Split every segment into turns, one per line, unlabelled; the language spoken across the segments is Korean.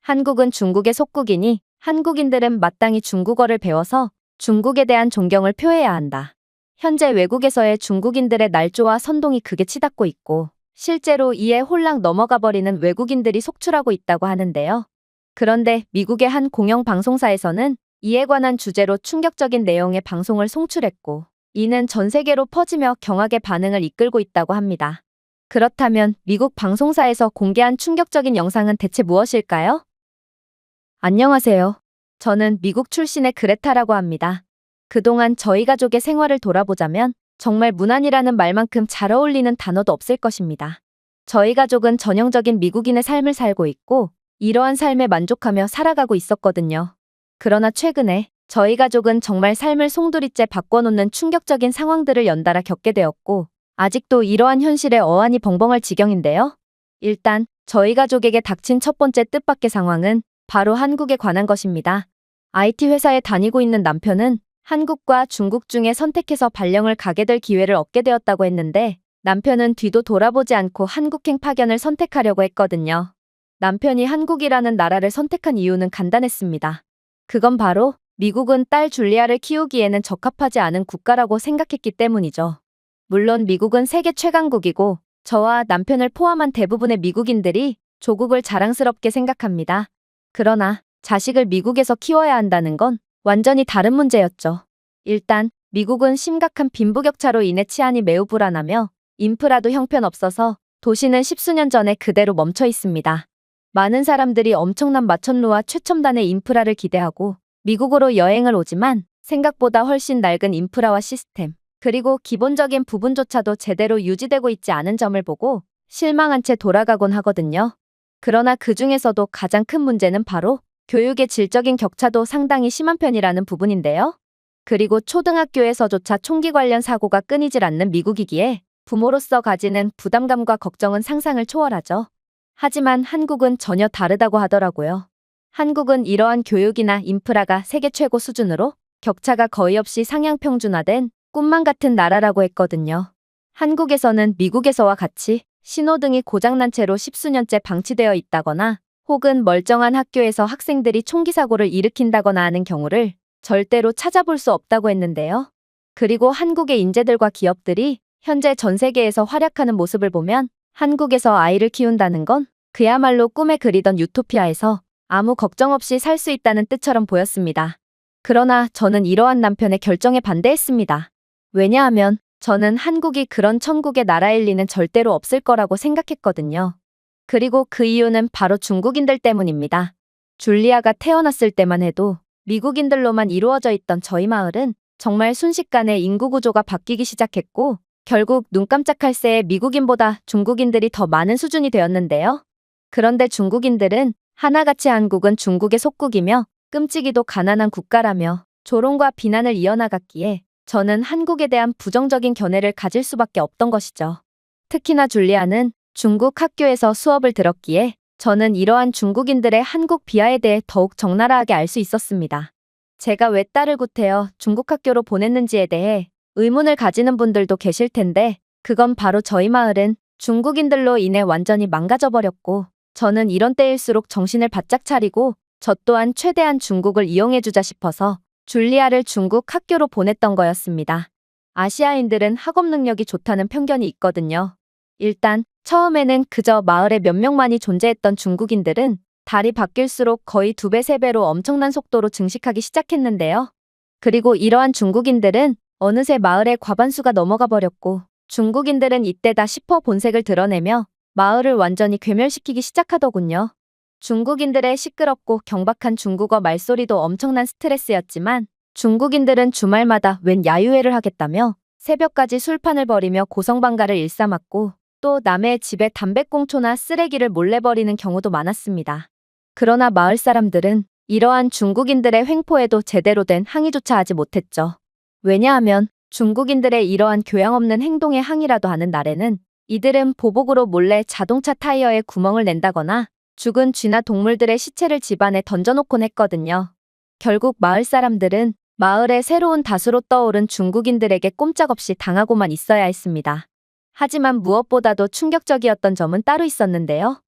한국은 중국의 속국이니 한국인들은 마땅히 중국어를 배워서 중국에 대한 존경을 표해야 한다. 현재 외국에서의 중국인들의 날조와 선동이 극에 치닫고 있고 실제로 이에 홀랑 넘어가 버리는 외국인들이 속출하고 있다고 하는데요. 그런데 미국의 한 공영방송사에서는 이에 관한 주제로 충격적인 내용의 방송을 송출했고 이는 전 세계로 퍼지며 경악의 반응을 이끌고 있다고 합니다. 그렇다면 미국 방송사에서 공개한 충격적인 영상은 대체 무엇일까요? 안녕하세요. 저는 미국 출신의 그레타라고 합니다. 그동안 저희 가족의 생활을 돌아보자면 정말 무난이라는 말만큼 잘 어울리는 단어도 없을 것입니다. 저희 가족은 전형적인 미국인의 삶을 살고 있고 이러한 삶에 만족하며 살아가고 있었거든요. 그러나 최근에 저희 가족은 정말 삶을 송두리째 바꿔놓는 충격적인 상황들을 연달아 겪게 되었고 아직도 이러한 현실에 어안이 벙벙할 지경인데요. 일단 저희 가족에게 닥친 첫 번째 뜻밖의 상황은 바로 한국에 관한 것입니다. IT 회사에 다니고 있는 남편은 한국과 중국 중에 선택해서 발령을 가게 될 기회를 얻게 되었다고 했는데 남편은 뒤도 돌아보지 않고 한국행 파견을 선택하려고 했거든요. 남편이 한국이라는 나라를 선택한 이유는 간단했습니다. 그건 바로 미국은 딸 줄리아를 키우기에는 적합하지 않은 국가라고 생각했기 때문이죠. 물론 미국은 세계 최강국이고 저와 남편을 포함한 대부분의 미국인들이 조국을 자랑스럽게 생각합니다. 그러나 자식을 미국에서 키워야 한다는 건 완전히 다른 문제였죠. 일단 미국은 심각한 빈부격차로 인해 치안이 매우 불안하며 인프라도 형편없어서 도시는 십수년 전에 그대로 멈춰 있습니다. 많은 사람들이 엄청난 마천루와 최첨단의 인프라를 기대하고 미국으로 여행을 오지만 생각보다 훨씬 낡은 인프라와 시스템, 그리고 기본적인 부분조차도 제대로 유지되고 있지 않은 점을 보고 실망한 채 돌아가곤 하거든요. 그러나 그 중에서도 가장 큰 문제는 바로 교육의 질적인 격차도 상당히 심한 편이라는 부분인데요. 그리고 초등학교에서조차 총기 관련 사고가 끊이질 않는 미국이기에 부모로서 가지는 부담감과 걱정은 상상을 초월하죠. 하지만 한국은 전혀 다르다고 하더라고요. 한국은 이러한 교육이나 인프라가 세계 최고 수준으로 격차가 거의 없이 상향 평준화된 꿈만 같은 나라라고 했거든요. 한국에서는 미국에서와 같이 신호등이 고장난 채로 십수년째 방치되어 있다거나 혹은 멀쩡한 학교에서 학생들이 총기 사고를 일으킨다거나 하는 경우를 절대로 찾아볼 수 없다고 했는데요. 그리고 한국의 인재들과 기업들이 현재 전 세계에서 활약하는 모습을 보면 한국에서 아이를 키운다는 건 그야말로 꿈에 그리던 유토피아에서 아무 걱정 없이 살 수 있다는 뜻처럼 보였습니다. 그러나 저는 이러한 남편의 결정에 반대했습니다. 왜냐하면 저는 한국이 그런 천국의 나라일 리는 절대로 없을 거라고 생각했거든요. 그리고 그 이유는 바로 중국인들 때문입니다. 줄리아가 태어났을 때만 해도 미국인들로만 이루어져 있던 저희 마을은 정말 순식간에 인구 구조가 바뀌기 시작했고 결국 눈 깜짝할 새에 미국인보다 중국인들이 더 많은 수준이 되었는데요. 그런데 중국인들은 하나같이 한국은 중국의 속국이며 끔찍이도 가난한 국가라며 조롱과 비난을 이어나갔기에 저는 한국에 대한 부정적인 견해를 가질 수밖에 없던 것이죠. 특히나 줄리아는 중국 학교에서 수업을 들었기에 저는 이러한 중국인들의 한국 비하에 대해 더욱 적나라하게 알 수 있었습니다. 제가 왜 딸을 구태여 중국 학교로 보냈는지에 대해 의문을 가지는 분들도 계실 텐데 그건 바로 저희 마을은 중국인들로 인해 완전히 망가져 버렸고 저는 이런 때일수록 정신을 바짝 차리고 저 또한 최대한 중국을 이용해주자 싶어서 줄리아를 중국 학교로 보냈던 거였습니다. 아시아인들은 학업 능력이 좋다는 편견이 있거든요. 일단 처음에는 그저 마을에 몇 명만이 존재했던 중국인들은 달이 바뀔수록 거의 2배, 3배로 엄청난 속도로 증식하기 시작했는데요. 그리고 이러한 중국인들은 어느새 마을의 과반수가 넘어가 버렸고 중국인들은 이때다 싶어 본색을 드러내며 마을을 완전히 괴멸시키기 시작하더군요. 중국인들의 시끄럽고 경박한 중국어 말소리도 엄청난 스트레스였지만 중국인들은 주말마다 웬 야유회를 하겠다며 새벽까지 술판을 벌이며 고성방가를 일삼았고 또 남의 집에 담배꽁초나 쓰레기를 몰래 버리는 경우도 많았습니다. 그러나 마을 사람들은 이러한 중국인들의 횡포에도 제대로 된 항의조차 하지 못했죠. 왜냐하면 중국인들의 이러한 교양 없는 행동에 항의라도 하는 날에는 이들은 보복으로 몰래 자동차 타이어에 구멍을 낸다거나 죽은 쥐나 동물들의 시체를 집안에 던져놓곤 했거든요. 결국 마을 사람들은 마을에 새로운 다수로 떠오른 중국인들에게 꼼짝없이 당하고만 있어야 했습니다. 하지만 무엇보다도 충격적이었던 점은 따로 있었는데요.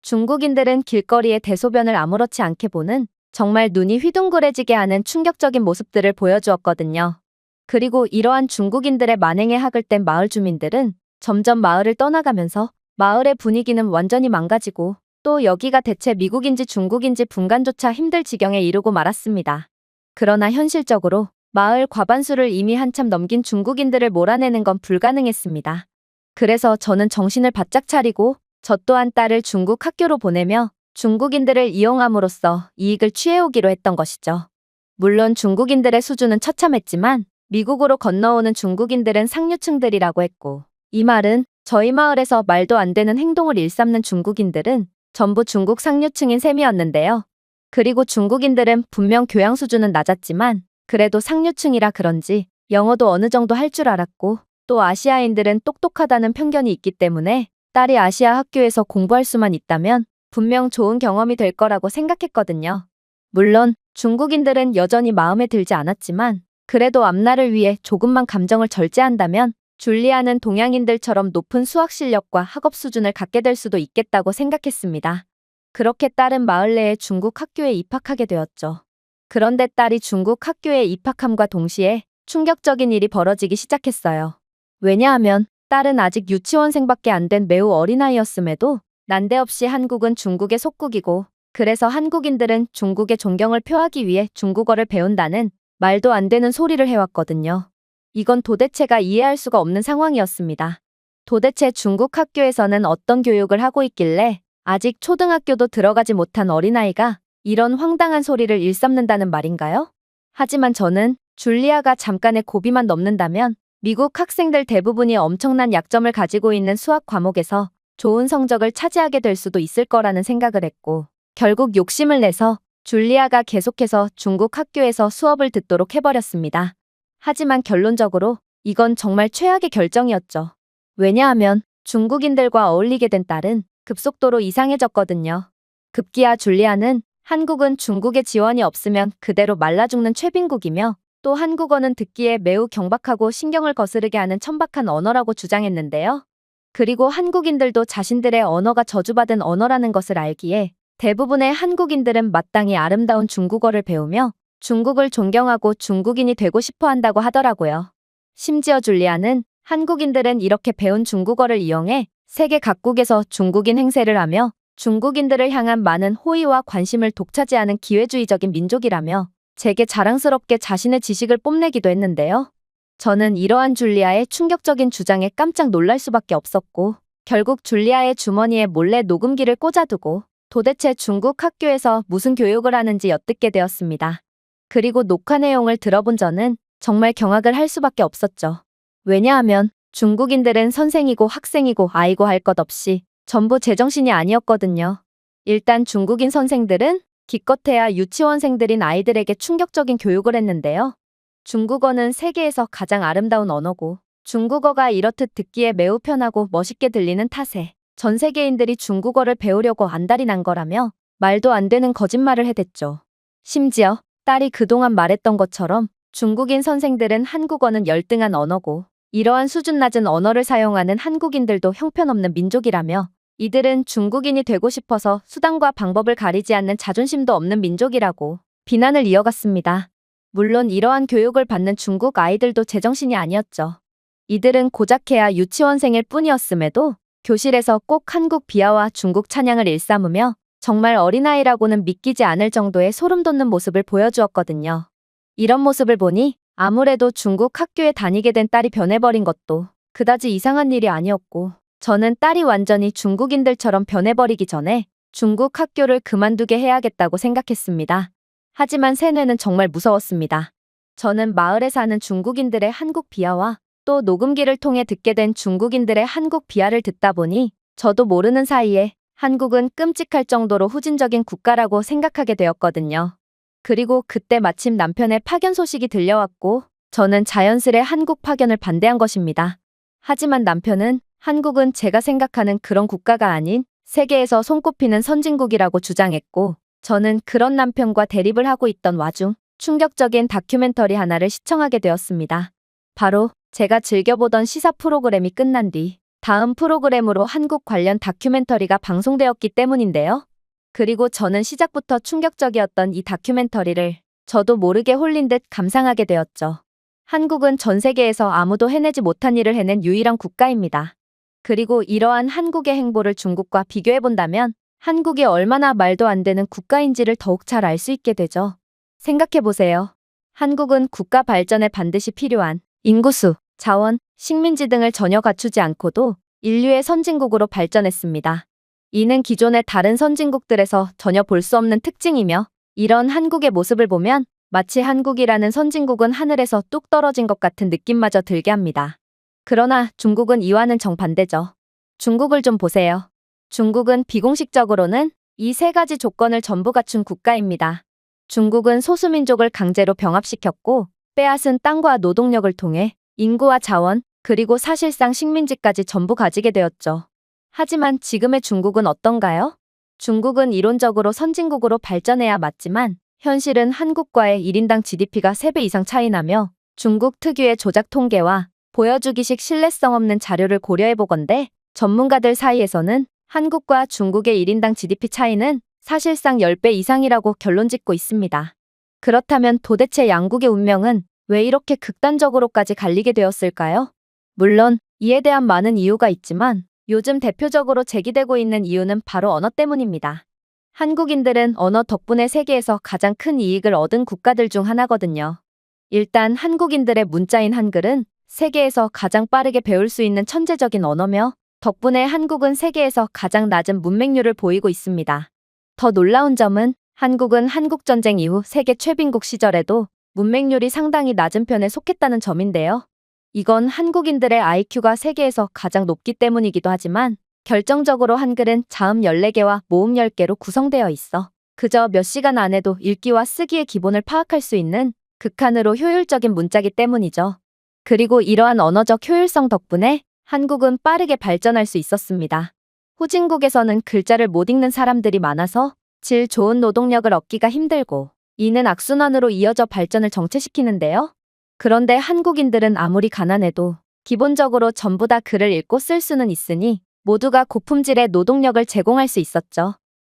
중국인들은 길거리에 대소변을 아무렇지 않게 보는 정말 눈이 휘둥그레지게 하는 충격적인 모습들을 보여주었거든요. 그리고 이러한 중국인들의 만행에 학을 뗀 마을 주민들은 점점 마을을 떠나가면서 마을의 분위기는 완전히 망가지고 또 여기가 대체 미국인지 중국인지 분간조차 힘들 지경에 이르고 말았습니다. 그러나 현실적으로 마을 과반수를 이미 한참 넘긴 중국인들을 몰아내는 건 불가능했습니다. 그래서 저는 정신을 바짝 차리고 저 또한 딸을 중국 학교로 보내며 중국인들을 이용함으로써 이익을 취해오기로 했던 것이죠. 물론 중국인들의 수준은 처참했지만 미국으로 건너오는 중국인들은 상류층들이라고 했고, 이 말은 저희 마을에서 말도 안 되는 행동을 일삼는 중국인들은 전부 중국 상류층인 셈이었는데요. 그리고 중국인들은 분명 교양 수준은 낮았지만 그래도 상류층이라 그런지 영어도 어느 정도 할 줄 알았고, 또 아시아인들은 똑똑하다는 편견이 있기 때문에 딸이 아시아 학교에서 공부할 수만 있다면 분명 좋은 경험이 될 거라고 생각했거든요. 물론 중국인들은 여전히 마음에 들지 않았지만 그래도 앞날을 위해 조금만 감정을 절제한다면 줄리아는 동양인들처럼 높은 수학 실력과 학업 수준을 갖게 될 수도 있겠다고 생각했습니다. 그렇게 딸은 마을 내의 중국 학교에 입학하게 되었죠. 그런데 딸이 중국 학교에 입학함과 동시에 충격적인 일이 벌어지기 시작했어요. 왜냐하면 딸은 아직 유치원생밖에 안 된 매우 어린아이였음에도 난데없이 한국은 중국의 속국이고, 그래서 한국인들은 중국의 존경을 표하기 위해 중국어를 배운다는 말도 안 되는 소리를 해왔거든요. 이건 도대체가 이해할 수가 없는 상황이었습니다. 도대체 중국 학교에서는 어떤 교육을 하고 있길래 아직 초등학교도 들어가지 못한 어린아이가 이런 황당한 소리를 일삼는다는 말인가요? 하지만 저는 줄리아가 잠깐의 고비만 넘는다면 미국 학생들 대부분이 엄청난 약점을 가지고 있는 수학 과목에서 좋은 성적을 차지하게 될 수도 있을 거라는 생각을 했고, 결국 욕심을 내서 줄리아가 계속해서 중국 학교에서 수업을 듣도록 해버렸습니다. 하지만 결론적으로 이건 정말 최악의 결정이었죠. 왜냐하면 중국인들과 어울리게 된 딸은 급속도로 이상해졌거든요. 급기야 줄리아는 한국은 중국의 지원이 없으면 그대로 말라 죽는 최빈국이며, 또 한국어는 듣기에 매우 경박하고 신경을 거스르게 하는 천박한 언어라고 주장했는데요. 그리고 한국인들도 자신들의 언어가 저주받은 언어라는 것을 알기에 대부분의 한국인들은 마땅히 아름다운 중국어를 배우며 중국을 존경하고 중국인이 되고 싶어 한다고 하더라고요. 심지어 줄리아는 한국인들은 이렇게 배운 중국어를 이용해 세계 각국에서 중국인 행세를 하며 중국인들을 향한 많은 호의와 관심을 독차지하는 기회주의적인 민족이라며 제게 자랑스럽게 자신의 지식을 뽐내기도 했는데요. 저는 이러한 줄리아의 충격적인 주장에 깜짝 놀랄 수밖에 없었고, 결국 줄리아의 주머니에 몰래 녹음기를 꽂아두고 도대체 중국 학교에서 무슨 교육을 하는지 엿듣게 되었습니다. 그리고 녹화 내용을 들어본 저는 정말 경악을 할 수밖에 없었죠. 왜냐하면 중국인들은 선생이고 학생이고 아이고 할 것 없이 전부 제정신이 아니었거든요. 일단 중국인 선생들은 기껏해야 유치원생들인 아이들에게 충격적인 교육을 했는데요. 중국어는 세계에서 가장 아름다운 언어고, 중국어가 이렇듯 듣기에 매우 편하고 멋있게 들리는 탓에 전 세계인들이 중국어를 배우려고 안달이 난 거라며 말도 안 되는 거짓말을 해댔죠. 심지어 딸이 그동안 말했던 것처럼 중국인 선생들은 한국어는 열등한 언어고, 이러한 수준 낮은 언어를 사용하는 한국인들도 형편없는 민족이라며 이들은 중국인이 되고 싶어서 수단과 방법을 가리지 않는 자존심도 없는 민족이라고 비난을 이어갔습니다. 물론 이러한 교육을 받는 중국 아이들도 제정신이 아니었죠. 이들은 고작해야 유치원생일 뿐이었음에도 교실에서 꼭 한국 비하와 중국 찬양을 일삼으며 정말 어린아이라고는 믿기지 않을 정도의 소름 돋는 모습을 보여주었거든요. 이런 모습을 보니 아무래도 중국 학교에 다니게 된 딸이 변해버린 것도 그다지 이상한 일이 아니었고, 저는 딸이 완전히 중국인들처럼 변해버리기 전에 중국 학교를 그만두게 해야겠다고 생각했습니다. 하지만 새뇌는 정말 무서웠습니다. 저는 마을에 사는 중국인들의 한국 비하와 또 녹음기를 통해 듣게 된 중국인들의 한국 비하를 듣다 보니 저도 모르는 사이에 한국은 끔찍할 정도로 후진적인 국가라고 생각하게 되었거든요. 그리고 그때 마침 남편의 파견 소식이 들려왔고 저는 자연스레 한국 파견을 반대한 것입니다. 하지만 남편은 한국은 제가 생각하는 그런 국가가 아닌 세계에서 손꼽히는 선진국이라고 주장했고, 저는 그런 남편과 대립을 하고 있던 와중 충격적인 다큐멘터리 하나를 시청하게 되었습니다. 바로 제가 즐겨보던 시사 프로그램이 끝난 뒤 다음 프로그램으로 한국 관련 다큐멘터리가 방송되었기 때문인데요. 그리고 저는 시작부터 충격적이었던 이 다큐멘터리를 저도 모르게 홀린 듯 감상하게 되었죠. 한국은 전 세계에서 아무도 해내지 못한 일을 해낸 유일한 국가입니다. 그리고 이러한 한국의 행보를 중국과 비교해본다면 한국이 얼마나 말도 안 되는 국가인지를 더욱 잘 알 수 있게 되죠. 생각해보세요. 한국은 국가 발전에 반드시 필요한 인구수, 자원, 식민지 등을 전혀 갖추지 않고도 인류의 선진국으로 발전했습니다. 이는 기존의 다른 선진국들에서 전혀 볼 수 없는 특징이며 이런 한국의 모습을 보면 마치 한국이라는 선진국은 하늘에서 뚝 떨어진 것 같은 느낌마저 들게 합니다. 그러나 중국은 이와는 정반대죠. 중국을 좀 보세요. 중국은 비공식적으로는 이 세 가지 조건을 전부 갖춘 국가입니다. 중국은 소수민족을 강제로 병합시켰고 빼앗은 땅과 노동력을 통해 인구와 자원, 그리고 사실상 식민지까지 전부 가지게 되었죠. 하지만 지금의 중국은 어떤가요? 중국은 이론적으로 선진국으로 발전해야 맞지만 현실은 한국과의 1인당 GDP가 3배 이상 차이나며 중국 특유의 조작 통계와 보여주기식 신뢰성 없는 자료를 고려해보건대 전문가들 사이에서는 한국과 중국의 1인당 GDP 차이는 사실상 10배 이상이라고 결론짓고 있습니다. 그렇다면 도대체 양국의 운명은 왜 이렇게 극단적으로까지 갈리게 되었을까요? 물론 이에 대한 많은 이유가 있지만 요즘 대표적으로 제기되고 있는 이유는 바로 언어 때문입니다. 한국인들은 언어 덕분에 세계에서 가장 큰 이익을 얻은 국가들 중 하나거든요. 일단 한국인들의 문자인 한글은 세계에서 가장 빠르게 배울 수 있는 천재적인 언어며 덕분에 한국은 세계에서 가장 낮은 문맹률을 보이고 있습니다. 더 놀라운 점은 한국은 한국전쟁 이후 세계 최빈국 시절에도 문맹률이 상당히 낮은 편에 속했다는 점인데요. 이건 한국인들의 IQ가 세계에서 가장 높기 때문이기도 하지만 결정적으로 한글은 자음 14개와 모음 10개로 구성되어 있어 그저 몇 시간 안에도 읽기와 쓰기의 기본을 파악할 수 있는 극한으로 효율적인 문자기 때문이죠. 그리고 이러한 언어적 효율성 덕분에 한국은 빠르게 발전할 수 있었습니다. 후진국에서는 글자를 못 읽는 사람들이 많아서 질 좋은 노동력을 얻기가 힘들고 이는 악순환으로 이어져 발전을 정체시키는데요. 그런데 한국인들은 아무리 가난해도 기본적으로 전부 다 글을 읽고 쓸 수는 있으니 모두가 고품질의 노동력을 제공할 수 있었죠.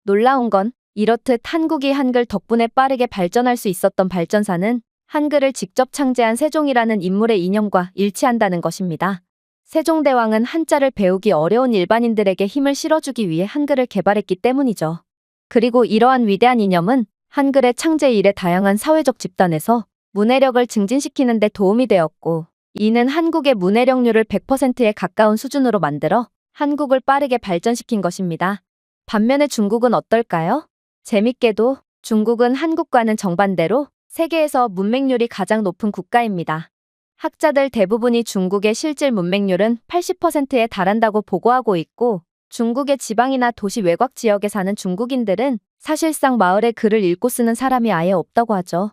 놀라운 건 이렇듯 한국이 한글 덕분에 빠르게 발전할 수 있었던 발전사는 한글을 직접 창제한 세종이라는 인물의 이념과 일치한다는 것입니다. 세종대왕은 한자를 배우기 어려운 일반인들에게 힘을 실어주기 위해 한글을 개발했기 때문이죠. 그리고 이러한 위대한 이념은 한글의 창제 이래 다양한 사회적 집단에서 문해력을 증진시키는 데 도움이 되었고 이는 한국의 문해력률을 100%에 가까운 수준으로 만들어 한국을 빠르게 발전시킨 것입니다. 반면에 중국은 어떨까요? 재밌게도 중국은 한국과는 정반대로 세계에서 문맹률이 가장 높은 국가입니다. 학자들 대부분이 중국의 실질 문맹률은 80%에 달한다고 보고하고 있고 중국의 지방이나 도시 외곽 지역에 사는 중국인들은 사실상 마을에 글을 읽고 쓰는 사람이 아예 없다고 하죠.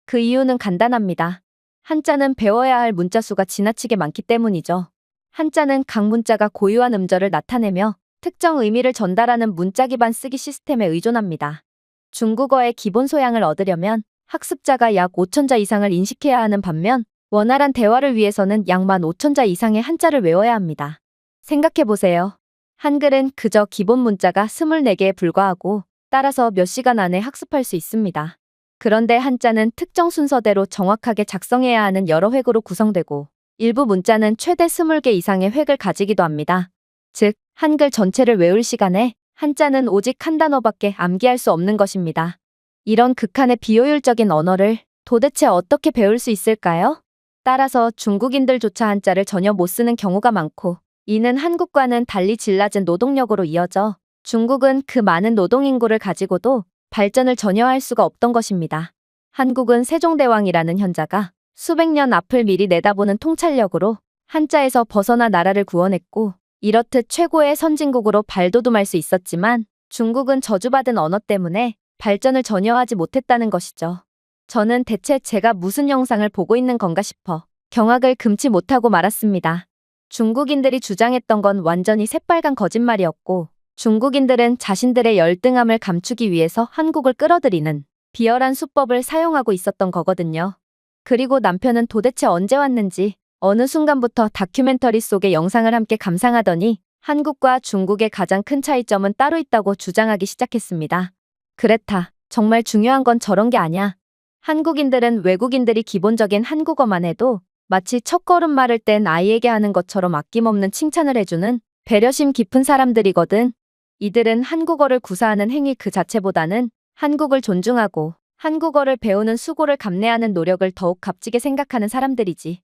그 이유는 간단합니다. 한자는 배워야 할 문자 수가 지나치게 많기 때문이죠. 한자는 각 문자가 고유한 음절을 나타내며 특정 의미를 전달하는 문자 기반 쓰기 시스템에 의존합니다. 중국어의 기본 소양을 얻으려면 학습자가 약 5,000자 이상을 인식해야 하는 반면 원활한 대화를 위해서는 약 15,000자 이상의 한자를 외워야 합니다. 생각해보세요. 한글은 그저 기본 문자가 24개에 불과하고 따라서 몇 시간 안에 학습할 수 있습니다. 그런데 한자는 특정 순서대로 정확하게 작성해야 하는 여러 획으로 구성되고 일부 문자는 최대 20개 이상의 획을 가지기도 합니다. 즉, 한글 전체를 외울 시간에 한자는 오직 한 단어밖에 암기할 수 없는 것입니다. 이런 극한의 비효율적인 언어를 도대체 어떻게 배울 수 있을까요? 따라서 중국인들조차 한자를 전혀 못 쓰는 경우가 많고 이는 한국과는 달리 질 낮은 노동력으로 이어져 중국은 그 많은 노동인구를 가지고도 발전을 전혀 할 수가 없던 것입니다. 한국은 세종대왕이라는 현자가 수백 년 앞을 미리 내다보는 통찰력으로 한자에서 벗어나 나라를 구원했고 이렇듯 최고의 선진국으로 발돋움할 수 있었지만 중국은 저주받은 언어 때문에 발전을 전혀 하지 못했다는 것이죠. 저는 대체 제가 무슨 영상을 보고 있는 건가 싶어 경악을 금치 못하고 말았습니다. 중국인들이 주장했던 건 완전히 새빨간 거짓말이었고 중국인들은 자신들의 열등함을 감추기 위해서 한국을 끌어들이는 비열한 수법을 사용하고 있었던 거거든요. 그리고 남편은 도대체 언제 왔는지 어느 순간부터 다큐멘터리 속의 영상을 함께 감상하더니 한국과 중국의 가장 큰 차이점은 따로 있다고 주장하기 시작했습니다. 그레타, 정말 중요한 건 저런 게 아냐. 한국인들은 외국인들이 기본적인 한국어만 해도 마치 첫걸음말을 뗀 아이에게 하는 것처럼 아낌없는 칭찬을 해주는 배려심 깊은 사람들이거든. 이들은 한국어를 구사하는 행위 그 자체보다는 한국을 존중하고 한국어를 배우는 수고를 감내하는 노력을 더욱 값지게 생각하는 사람들이지.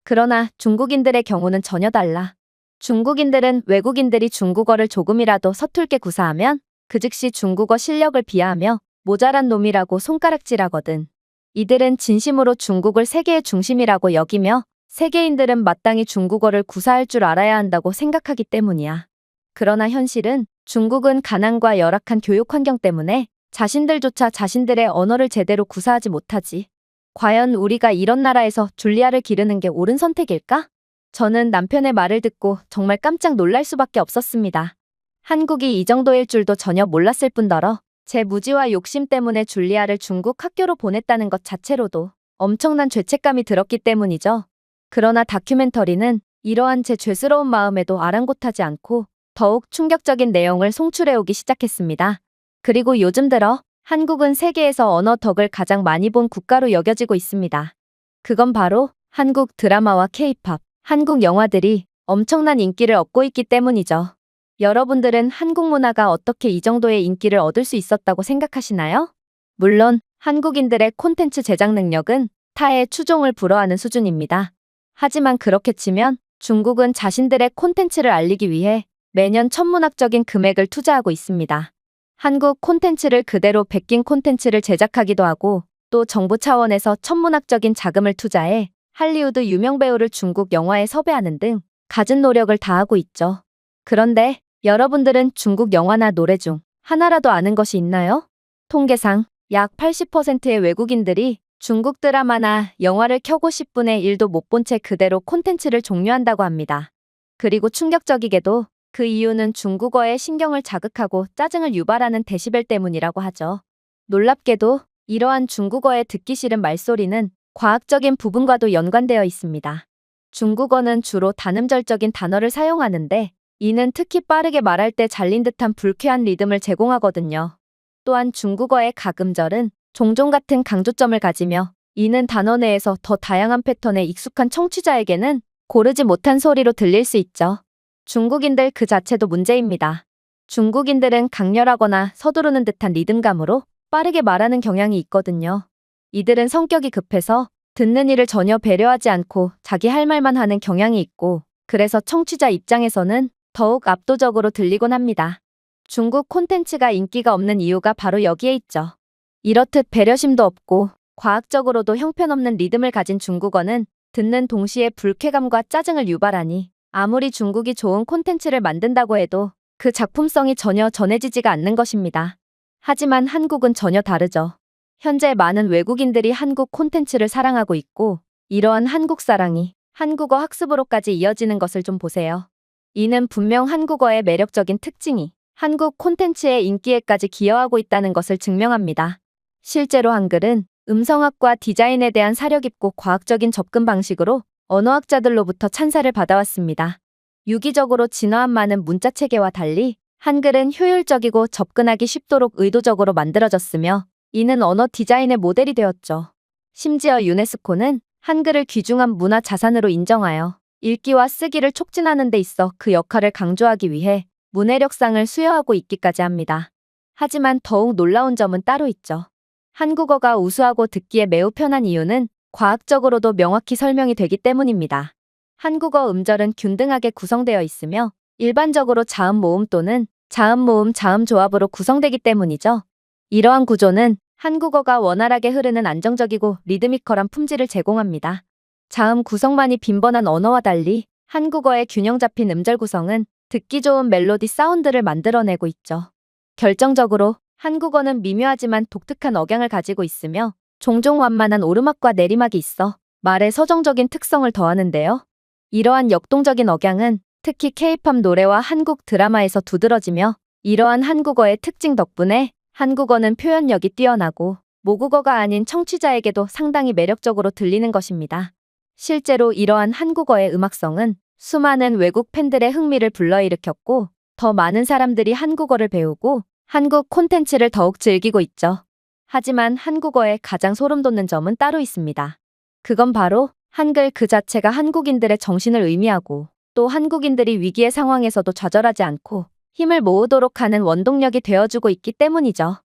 그러나 중국인들의 경우는 전혀 달라. 중국인들은 외국인들이 중국어를 조금이라도 서툴게 구사하면 그 즉시 중국어 실력을 비하하며 모자란 놈이라고 손가락질하거든. 이들은 진심으로 중국을 세계의 중심이라고 여기며 세계인들은 마땅히 중국어를 구사할 줄 알아야 한다고 생각하기 때문이야. 그러나 현실은 중국은 가난과 열악한 교육 환경 때문에 자신들조차 자신들의 언어를 제대로 구사하지 못하지. 과연 우리가 이런 나라에서 줄리아를 기르는 게 옳은 선택일까? 저는 남편의 말을 듣고 정말 깜짝 놀랄 수밖에 없었습니다. 한국이 이 정도일 줄도 전혀 몰랐을 뿐더러 제 무지와 욕심 때문에 줄리아를 중국 학교로 보냈다는 것 자체로도 엄청난 죄책감이 들었기 때문이죠. 그러나 다큐멘터리는 이러한 제 죄스러운 마음에도 아랑곳하지 않고 더욱 충격적인 내용을 송출해오기 시작했습니다. 그리고 요즘 들어 한국은 세계에서 언어 덕을 가장 많이 본 국가로 여겨지고 있습니다. 그건 바로 한국 드라마와 K-팝, 한국 영화들이 엄청난 인기를 얻고 있기 때문이죠. 여러분들은 한국 문화가 어떻게 이 정도의 인기를 얻을 수 있었다고 생각하시나요? 물론 한국인들의 콘텐츠 제작 능력은 타의 추종을 불허하는 수준입니다. 하지만 그렇게 치면 중국은 자신들의 콘텐츠를 알리기 위해 매년 천문학적인 금액을 투자하고 있습니다. 한국 콘텐츠를 그대로 베낀 콘텐츠를 제작하기도 하고 또 정부 차원에서 천문학적인 자금을 투자해 할리우드 유명 배우를 중국 영화에 섭외하는 등 갖은 노력을 다하고 있죠. 그런데 여러분들은 중국 영화나 노래 중 하나라도 아는 것이 있나요? 통계상 약 80%의 외국인들이 중국 드라마나 영화를 켜고 10분의 1도 못 본 채 그대로 콘텐츠를 종료한다고 합니다. 그리고 충격적이게도 그 이유는 중국어에 신경을 자극하고 짜증을 유발하는 데시벨 때문이라고 하죠. 놀랍게도 이러한 중국어에 듣기 싫은 말소리는 과학적인 부분과도 연관되어 있습니다. 중국어는 주로 단음절적인 단어를 사용하는데 이는 특히 빠르게 말할 때 잘린 듯한 불쾌한 리듬을 제공하거든요. 또한 중국어의 각음절은 종종 같은 강조점을 가지며 이는 단어 내에서 더 다양한 패턴에 익숙한 청취자에게는 고르지 못한 소리로 들릴 수 있죠. 중국인들 그 자체도 문제입니다. 중국인들은 강렬하거나 서두르는 듯한 리듬감으로 빠르게 말하는 경향이 있거든요. 이들은 성격이 급해서 듣는 이를 전혀 배려하지 않고 자기 할 말만 하는 경향이 있고 그래서 청취자 입장에서는 더욱 압도적으로 들리곤 합니다. 중국 콘텐츠가 인기가 없는 이유가 바로 여기에 있죠. 이렇듯 배려심도 없고 과학적으로도 형편없는 리듬을 가진 중국어는 듣는 동시에 불쾌감과 짜증을 유발하니 아무리 중국이 좋은 콘텐츠를 만든다고 해도 그 작품성이 전혀 전해지지가 않는 것입니다. 하지만 한국은 전혀 다르죠. 현재 많은 외국인들이 한국 콘텐츠를 사랑하고 있고 이러한 한국 사랑이 한국어 학습으로까지 이어지는 것을 좀 보세요. 이는 분명 한국어의 매력적인 특징이 한국 콘텐츠의 인기에까지 기여하고 있다는 것을 증명합니다. 실제로 한글은 음성학과 디자인에 대한 사려 깊고 과학적인 접근 방식으로 언어학자들로부터 찬사를 받아왔습니다. 유기적으로 진화한 많은 문자 체계와 달리 한글은 효율적이고 접근하기 쉽도록 의도적으로 만들어졌으며 이는 언어 디자인의 모델이 되었죠. 심지어 유네스코는 한글을 귀중한 문화 자산으로 인정하여 읽기와 쓰기를 촉진하는 데 있어 그 역할을 강조하기 위해 문해력상을 수여하고 있기까지 합니다. 하지만 더욱 놀라운 점은 따로 있죠. 한국어가 우수하고 듣기에 매우 편한 이유는 과학적으로도 명확히 설명이 되기 때문입니다. 한국어 음절은 균등하게 구성되어 있으며 일반적으로 자음 모음 또는 자음 모음 자음 조합으로 구성되기 때문이죠. 이러한 구조는 한국어가 원활하게 흐르는 안정적이고 리드미컬한 품질을 제공합니다. 자음 구성만이 빈번한 언어와 달리 한국어의 균형 잡힌 음절 구성은 듣기 좋은 멜로디 사운드를 만들어내고 있죠. 결정적으로 한국어는 미묘하지만 독특한 억양을 가지고 있으며 종종 완만한 오르막과 내리막이 있어 말의 서정적인 특성을 더하는데요. 이러한 역동적인 억양은 특히 K-팝 노래와 한국 드라마에서 두드러지며 이러한 한국어의 특징 덕분에 한국어는 표현력이 뛰어나고 모국어가 아닌 청취자에게도 상당히 매력적으로 들리는 것입니다. 실제로 이러한 한국어의 음악성은 수많은 외국 팬들의 흥미를 불러일으켰고, 더 많은 사람들이 한국어를 배우고 한국 콘텐츠를 더욱 즐기고 있죠. 하지만 한국어의 가장 소름 돋는 점은 따로 있습니다. 그건 바로 한글 그 자체가 한국인들의 정신을 의미하고, 또 한국인들이 위기의 상황에서도 좌절하지 않고 힘을 모으도록 하는 원동력이 되어주고 있기 때문이죠.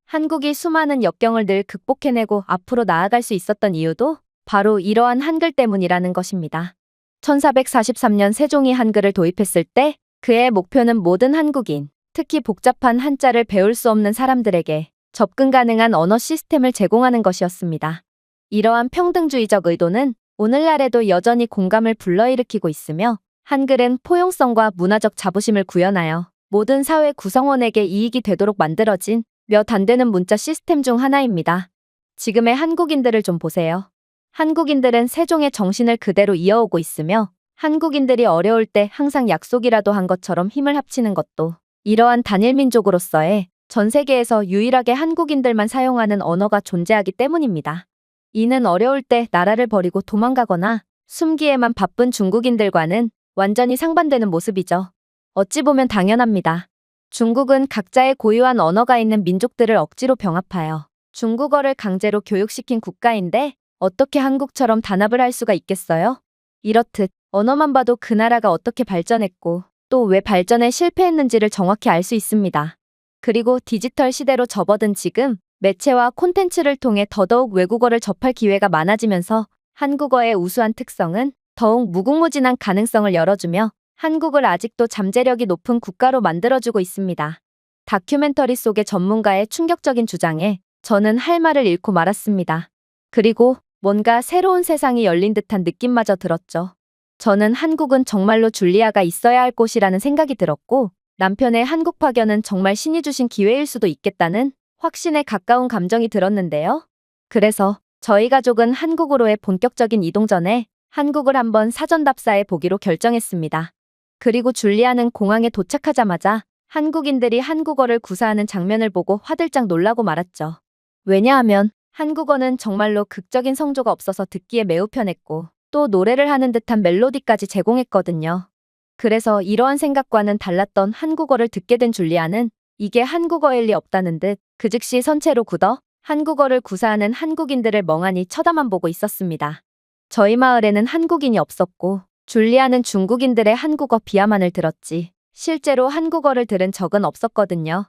한국이 수많은 역경을 늘 극복해내고 앞으로 나아갈 수 있었던 이유도 바로 이러한 한글 때문이라는 것입니다. 1443년 세종이 한글을 도입했을 때 그의 목표는 모든 한국인, 특히 복잡한 한자를 배울 수 없는 사람들에게 접근 가능한 언어 시스템을 제공하는 것이었습니다. 이러한 평등주의적 의도는 오늘날에도 여전히 공감을 불러일으키고 있으며, 한글은 포용성과 문화적 자부심을 구현하여 모든 사회 구성원에게 이익이 되도록 만들어진 몇 안 되는 문자 시스템 중 하나입니다. 지금의 한국인들을 좀 보세요. 한국인들은 세종의 정신을 그대로 이어오고 있으며, 한국인들이 어려울 때 항상 약속이라도 한 것처럼 힘을 합치는 것도 이러한 단일민족으로서의 전 세계에서 유일하게 한국인들만 사용하는 언어가 존재하기 때문입니다. 이는 어려울 때 나라를 버리고 도망가거나 숨기에만 바쁜 중국인들과는 완전히 상반되는 모습이죠. 어찌 보면 당연합니다. 중국은 각자의 고유한 언어가 있는 민족들을 억지로 병합하여 중국어를 강제로 교육시킨 국가인데 어떻게 한국처럼 단합을 할 수가 있겠어요? 이렇듯 언어만 봐도 그 나라가 어떻게 발전했고 또 왜 발전에 실패했는지를 정확히 알 수 있습니다. 그리고 디지털 시대로 접어든 지금 매체와 콘텐츠를 통해 더더욱 외국어를 접할 기회가 많아지면서 한국어의 우수한 특성은 더욱 무궁무진한 가능성을 열어주며 한국을 아직도 잠재력이 높은 국가로 만들어주고 있습니다. 다큐멘터리 속의 전문가의 충격적인 주장에 저는 할 말을 잃고 말았습니다. 그리고 뭔가 새로운 세상이 열린 듯한 느낌마저 들었죠. 저는 한국은 정말로 줄리아가 있어야 할 곳이라는 생각이 들었고, 남편의 한국 파견은 정말 신이 주신 기회일 수도 있겠다는 확신에 가까운 감정이 들었는데요. 그래서 저희 가족은 한국으로의 본격적인 이동 전에 한국을 한번 사전답사해 보기로 결정했습니다. 그리고 줄리아는 공항에 도착하자마자 한국인들이 한국어를 구사하는 장면을 보고 화들짝 놀라고 말았죠. 왜냐하면 한국어는 정말로 극적인 성조가 없어서 듣기에 매우 편했고, 또 노래를 하는 듯한 멜로디까지 제공했거든요. 그래서 이러한 생각과는 달랐던 한국어를 듣게 된 줄리아는 이게 한국어일 리 없다는 듯 그 즉시 선체로 굳어 한국어를 구사하는 한국인들을 멍하니 쳐다만 보고 있었습니다. 저희 마을에는 한국인이 없었고 줄리아는 중국인들의 한국어 비하만을 들었지 실제로 한국어를 들은 적은 없었거든요.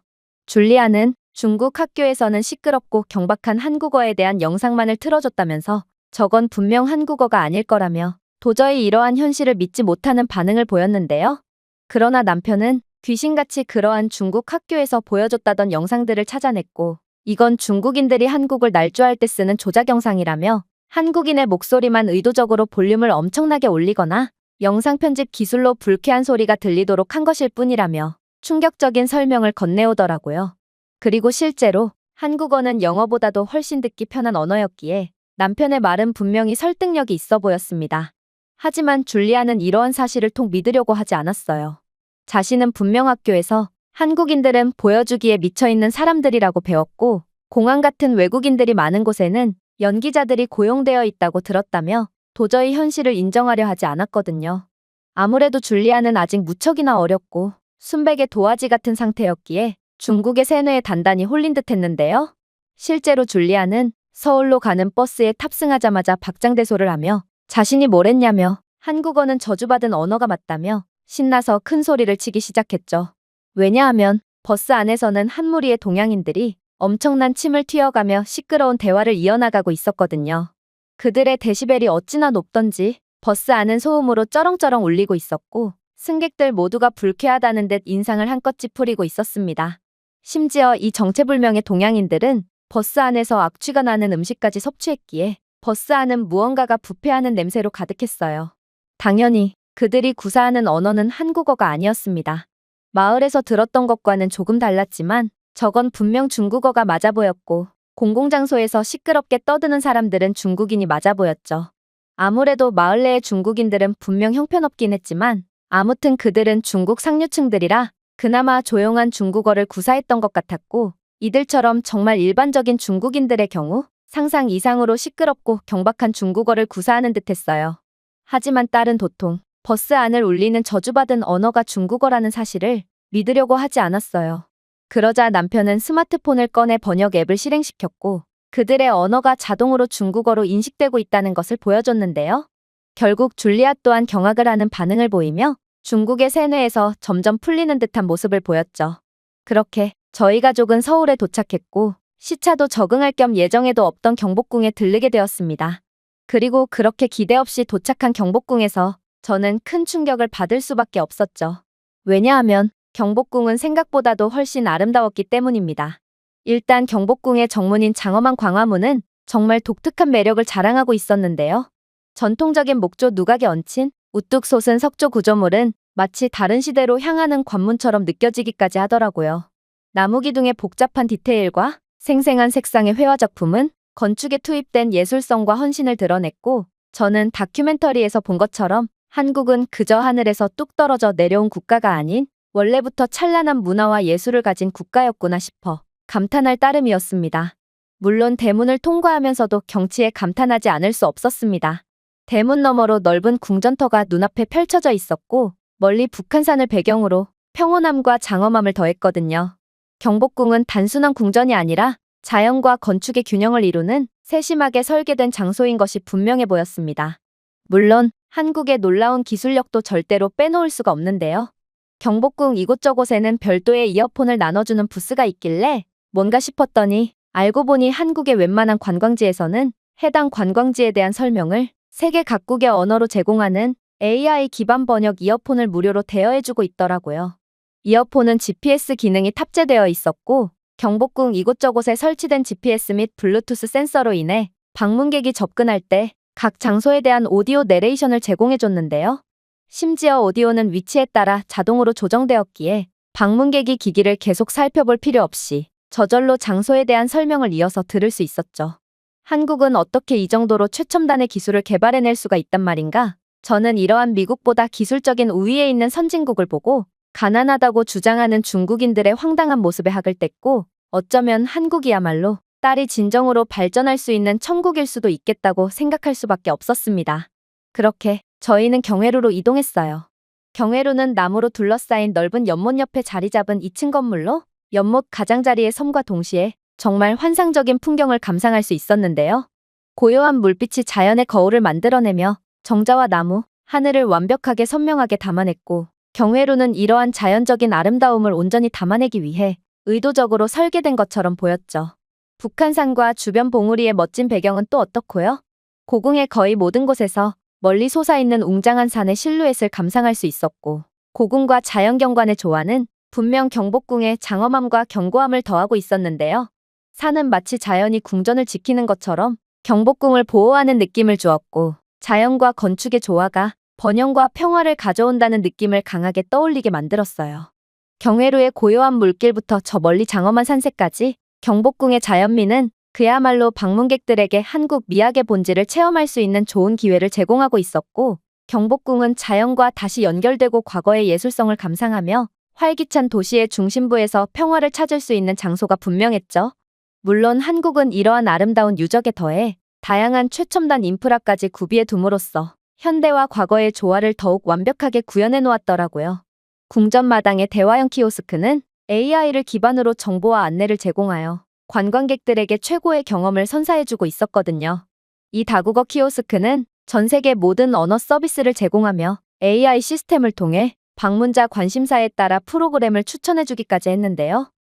줄리아는 중국 학교에서는 시끄럽고 경박한 한국어에 대한 영상만을 틀어줬다면서 저건 분명 한국어가 아닐 거라며 도저히 이러한 현실을 믿지 못하는 반응을 보였는데요. 그러나 남편은 귀신같이 그러한 중국 학교에서 보여줬다던 영상들을 찾아냈고, 이건 중국인들이 한국을 날조할 때 쓰는 조작 영상이라며 한국인의 목소리만 의도적으로 볼륨을 엄청나게 올리거나 영상 편집 기술로 불쾌한 소리가 들리도록 한 것일 뿐이라며 충격적인 설명을 건네오더라고요. 그리고 실제로 한국어는 영어보다도 훨씬 듣기 편한 언어였기에 남편의 말은 분명히 설득력이 있어 보였습니다. 하지만 줄리아는 이러한 사실을 통 믿으려고 하지 않았어요. 자신은 분명 학교에서 한국인들은 보여주기에 미쳐있는 사람들이라고 배웠고, 공항 같은 외국인들이 많은 곳에는 연기자들이 고용되어 있다고 들었다며 도저히 현실을 인정하려 하지 않았거든요. 아무래도 줄리아는 아직 무척이나 어렸고 순백의 도화지 같은 상태였기에 중국의 세뇌에 단단히 홀린 듯 했는데요. 실제로 줄리아는 서울로 가는 버스에 탑승하자마자 박장대소를 하며 자신이 뭘 했냐며 한국어는 저주받은 언어가 맞다며 신나서 큰 소리를 치기 시작했죠. 왜냐하면 버스 안에서는 한 무리의 동양인들이 엄청난 침을 튀어가며 시끄러운 대화를 이어나가고 있었거든요. 그들의 데시벨이 어찌나 높던지 버스 안은 소음으로 쩌렁쩌렁 울리고 있었고 승객들 모두가 불쾌하다는 듯 인상을 한껏 찌푸리고 있었습니다. 심지어 이 정체불명의 동양인들은 버스 안에서 악취가 나는 음식까지 섭취했기에 버스 안은 무언가가 부패하는 냄새로 가득했어요. 당연히 그들이 구사하는 언어는 한국어가 아니었습니다. 마을에서 들었던 것과는 조금 달랐지만 저건 분명 중국어가 맞아 보였고 공공장소에서 시끄럽게 떠드는 사람들은 중국인이 맞아 보였죠. 아무래도 마을 내의 중국인들은 분명 형편없긴 했지만 아무튼 그들은 중국 상류층들이라 그나마 조용한 중국어를 구사했던 것 같았고 이들처럼 정말 일반적인 중국인들의 경우 상상 이상으로 시끄럽고 경박한 중국어를 구사하는 듯했어요. 하지만 딸은 도통 버스 안을 울리는 저주받은 언어가 중국어라는 사실을 믿으려고 하지 않았어요. 그러자 남편은 스마트폰을 꺼내 번역 앱을 실행시켰고 그들의 언어가 자동으로 중국어로 인식되고 있다는 것을 보여줬는데요. 결국 줄리아 또한 경악을 하는 반응을 보이며 중국의 세뇌에서 점점 풀리는 듯한 모습을 보였죠. 그렇게 저희 가족은 서울에 도착했고 시차도 적응할 겸 예정에도 없던 경복궁에 들르게 되었습니다. 그리고 그렇게 기대 없이 도착한 경복궁에서 저는 큰 충격을 받을 수밖에 없었죠. 왜냐하면 경복궁은 생각보다도 훨씬 아름다웠기 때문입니다. 일단 경복궁의 정문인 장엄한 광화문은 정말 독특한 매력을 자랑하고 있었는데요. 전통적인 목조 누각에 얹힌 우뚝 솟은 석조 구조물은 마치 다른 시대로 향하는 관문처럼 느껴지기까지 하더라고요. 나무 기둥의 복잡한 디테일과 생생한 색상의 회화 작품은 건축에 투입된 예술성과 헌신을 드러냈고 저는 다큐멘터리에서 본 것처럼 한국은 그저 하늘에서 뚝 떨어져 내려온 국가가 아닌 원래부터 찬란한 문화와 예술을 가진 국가였구나 싶어 감탄할 따름이었습니다. 물론 대문을 통과하면서도 경치에 감탄하지 않을 수 없었습니다. 대문 너머로 넓은 궁전터가 눈앞에 펼쳐져 있었고 멀리 북한산을 배경으로 평온함과 장엄함을 더했거든요. 경복궁은 단순한 궁전이 아니라 자연과 건축의 균형을 이루는 세심하게 설계된 장소인 것이 분명해 보였습니다. 물론 한국의 놀라운 기술력도 절대로 빼놓을 수가 없는데요. 경복궁 이곳저곳에는 별도의 이어폰을 나눠주는 부스가 있길래 뭔가 싶었더니 알고 보니 한국의 웬만한 관광지에서는 해당 관광지에 대한 설명을 세계 각국의 언어로 제공하는 AI 기반 번역 이어폰을 무료로 대여해주고 있더라고요. 이어폰은 GPS 기능이 탑재되어 있었고 경복궁 이곳저곳에 설치된 GPS 및 블루투스 센서로 인해 방문객이 접근할 때 각 장소에 대한 오디오 내레이션을 제공해줬는데요. 심지어 오디오는 위치에 따라 자동으로 조정되었기에 방문객이 기기를 계속 살펴볼 필요 없이 저절로 장소에 대한 설명을 이어서 들을 수 있었죠. 한국은 어떻게 이 정도로 최첨단의 기술을 개발해낼 수가 있단 말인가? 저는 이러한 미국보다 기술적인 우위에 있는 선진국을 보고 가난하다고 주장하는 중국인들의 황당한 모습에 학을 뗐고 어쩌면 한국이야말로 딸이 진정으로 발전할 수 있는 천국일 수도 있겠다고 생각할 수밖에 없었습니다. 그렇게 저희는 경회로로 이동했어요. 경회로는 나무로 둘러싸인 넓은 연못 옆에 자리 잡은 2층 건물로 연못 가장자리의 섬과 동시에 정말 환상적인 풍경을 감상할 수 있었는데요. 고요한 물빛이 자연의 거울을 만들어내며 정자와 나무, 하늘을 완벽하게 선명하게 담아냈고 경회로는 이러한 자연적인 아름다움을 온전히 담아내기 위해 의도적으로 설계된 것처럼 보였죠. 북한산과 주변 봉우리의 멋진 배경은 또 어떻고요? 고궁의 거의 모든 곳에서 멀리 솟아있는 웅장한 산의 실루엣을 감상할 수 있었고 고궁과 자연경관의 조화는 분명 경복궁의 장엄함과 견고함을 더하고 있었는데요. 산은 마치 자연이 궁전을 지키는 것처럼 경복궁을 보호하는 느낌을 주었고 자연과 건축의 조화가 번영과 평화를 가져온다는 느낌을 강하게 떠올리게 만들었어요. 경회로의 고요한 물길부터 저 멀리 장엄한 산세까지 경복궁의 자연미는 그야말로 방문객들에게 한국 미학의 본질을 체험할 수 있는 좋은 기회를 제공하고 있었고 경복궁은 자연과 다시 연결되고 과거의 예술성을 감상하며 활기찬 도시의 중심부에서 평화를 찾을 수 있는 장소가 분명했죠. 물론 한국은 이러한 아름다운 유적에 더해 다양한 최첨단 인프라까지 구비해 둠으로써 현대와 과거의 조화를 더욱 완벽하게 구현해 놓았더라고요. 궁전 마당의 대화형 키오스크는 AI를 기반으로 정보와 안내를 제공하여 관광객들에게 최고의 경험을 선사해주고 있었거든요. 이 다국어 키오스크는 전 세계 모든 언어 서비스를 제공하며 AI 시스템을 통해 방문자 관심사에 따라 프로그램을 추천해주기까지 했는데요.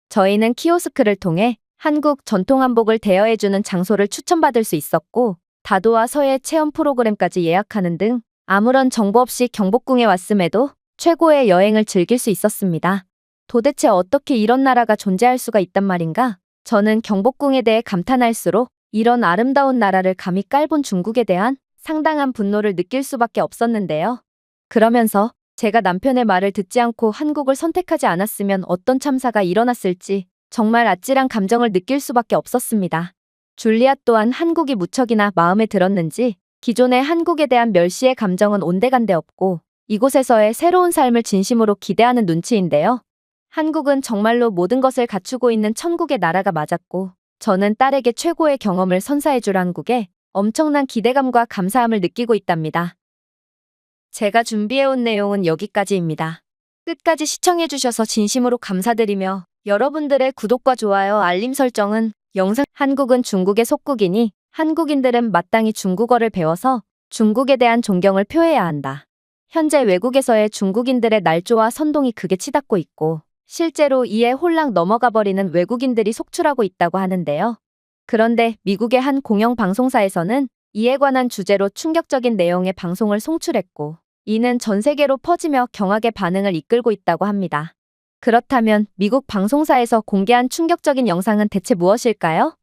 저희는 키오스크를 통해 한국 전통 한복을 대여해주는 장소를 추천받을 수 있었고 다도와 서예 체험 프로그램까지 예약하는 등 아무런 정보 없이 경복궁에 왔음에도 최고의 여행을 즐길 수 있었습니다. 도대체 어떻게 이런 나라가 존재할 수가 있단 말인가? 저는 경복궁에 대해 감탄할수록 이런 아름다운 나라를 감히 깔본 중국에 대한 상당한 분노를 느낄 수밖에 없었는데요. 그러면서 제가 남편의 말을 듣지 않고 한국을 선택하지 않았으면 어떤 참사가 일어났을지 정말 아찔한 감정을 느낄 수밖에 없었습니다. 줄리아 또한 한국이 무척이나 마음에 들었는지 기존의 한국에 대한 멸시의 감정은 온데간데 없고 이곳에서의 새로운 삶을 진심으로 기대하는 눈치인데요. 한국은 정말로 모든 것을 갖추고 있는 천국의 나라가 맞았고 저는 딸에게 최고의 경험을 선사해줄 한국에 엄청난 기대감과 감사함을 느끼고 있답니다. 제가 준비해온 내용은 여기까지입니다. 끝까지 시청해주셔서 진심으로 감사드리며 여러분들의 구독과 좋아요, 알림 설정은 한국은 중국의 속국이니 한국인들은 마땅히 중국어를 배워서 중국에 대한 존경을 표해야 한다. 현재 외국에서의 중국인들의 날조와 선동이 극에 치닫고 있고 실제로 이에 홀랑 넘어가 버리는 외국인들이 속출하고 있다고 하는데요. 그런데 미국의 한 공영방송사에서는 이에 관한 주제로 충격적인 내용의 방송을 송출했고 이는 전 세계로 퍼지며 경악의 반응을 이끌고 있다고 합니다. 그렇다면 미국 방송사에서 공개한 충격적인 영상은 대체 무엇일까요?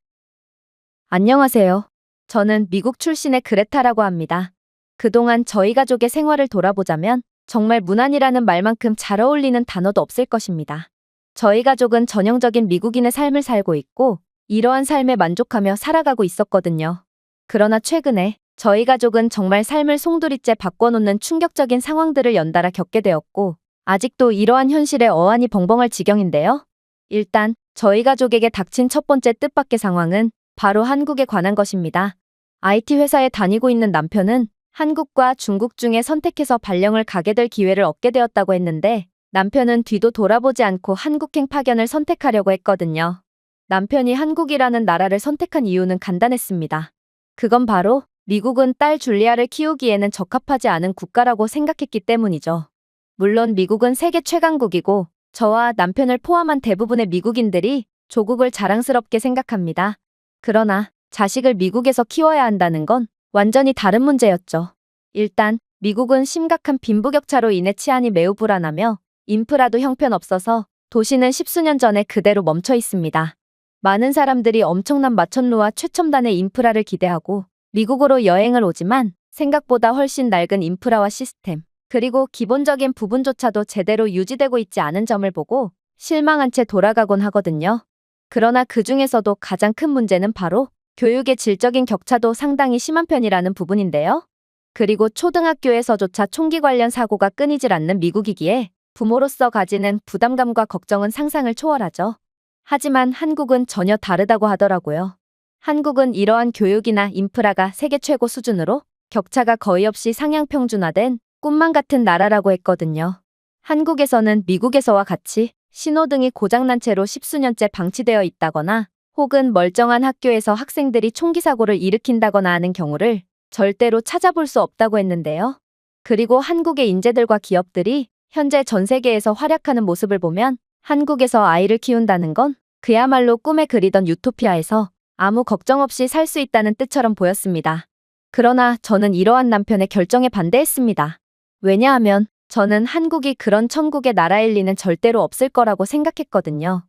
안녕하세요. 저는 미국 출신의 그레타라고 합니다. 그동안 저희 가족의 생활을 돌아보자면 정말 무난이라는 말만큼 잘 어울리는 단어도 없을 것입니다. 저희 가족은 전형적인 미국인의 삶을 살고 있고 이러한 삶에 만족하며 살아가고 있었거든요. 그러나 최근에 저희 가족은 정말 삶을 송두리째 바꿔놓는 충격적인 상황들을 연달아 겪게 되었고 아직도 이러한 현실에 어안이 벙벙할 지경인데요. 일단 저희 가족에게 닥친 첫 번째 뜻밖의 상황은 바로 한국에 관한 것입니다. IT 회사에 다니고 있는 남편은 한국과 중국 중에 선택해서 발령을 가게 될 기회를 얻게 되었다고 했는데 남편은 뒤도 돌아보지 않고 한국행 파견을 선택하려고 했거든요. 남편이 한국이라는 나라를 선택한 이유는 간단했습니다. 그건 바로 미국은 딸 줄리아를 키우기에는 적합하지 않은 국가라고 생각했기 때문이죠. 물론 미국은 세계 최강국이고 저와 남편을 포함한 대부분의 미국인들이 조국을 자랑스럽게 생각합니다. 그러나 자식을 미국에서 키워야 한다는 건 완전히 다른 문제였죠. 일단 미국은 심각한 빈부격차로 인해 치안이 매우 불안하며 인프라도 형편없어서 도시는 십수년 전에 그대로 멈춰 있습니다. 많은 사람들이 엄청난 마천루와 최첨단의 인프라를 기대하고 미국으로 여행을 오지만 생각보다 훨씬 낡은 인프라와 시스템, 그리고 기본적인 부분조차도 제대로 유지되고 있지 않은 점을 보고 실망한 채 돌아가곤 하거든요. 그러나 그 중에서도 가장 큰 문제는 바로 교육의 질적인 격차도 상당히 심한 편이라는 부분인데요. 그리고 초등학교에서조차 총기 관련 사고가 끊이질 않는 미국이기에 부모로서 가지는 부담감과 걱정은 상상을 초월하죠. 하지만 한국은 전혀 다르다고 하더라고요. 한국은 이러한 교육이나 인프라가 세계 최고 수준으로 격차가 거의 없이 상향 평준화된 꿈만 같은 나라라고 했거든요. 한국에서는 미국에서와 같이 신호등이 고장난 채로 십수년째 방치되어 있다거나 혹은 멀쩡한 학교에서 학생들이 총기 사고를 일으킨다거나 하는 경우를 절대로 찾아볼 수 없다고 했는데요. 그리고 한국의 인재들과 기업들이 현재 전 세계에서 활약하는 모습을 보면 한국에서 아이를 키운다는 건 그야말로 꿈에 그리던 유토피아에서 아무 걱정 없이 살 수 있다는 뜻처럼 보였습니다. 그러나 저는 이러한 남편의 결정에 반대했습니다. 왜냐하면 저는 한국이 그런 천국의 나라일 리는 절대로 없을 거라고 생각했거든요.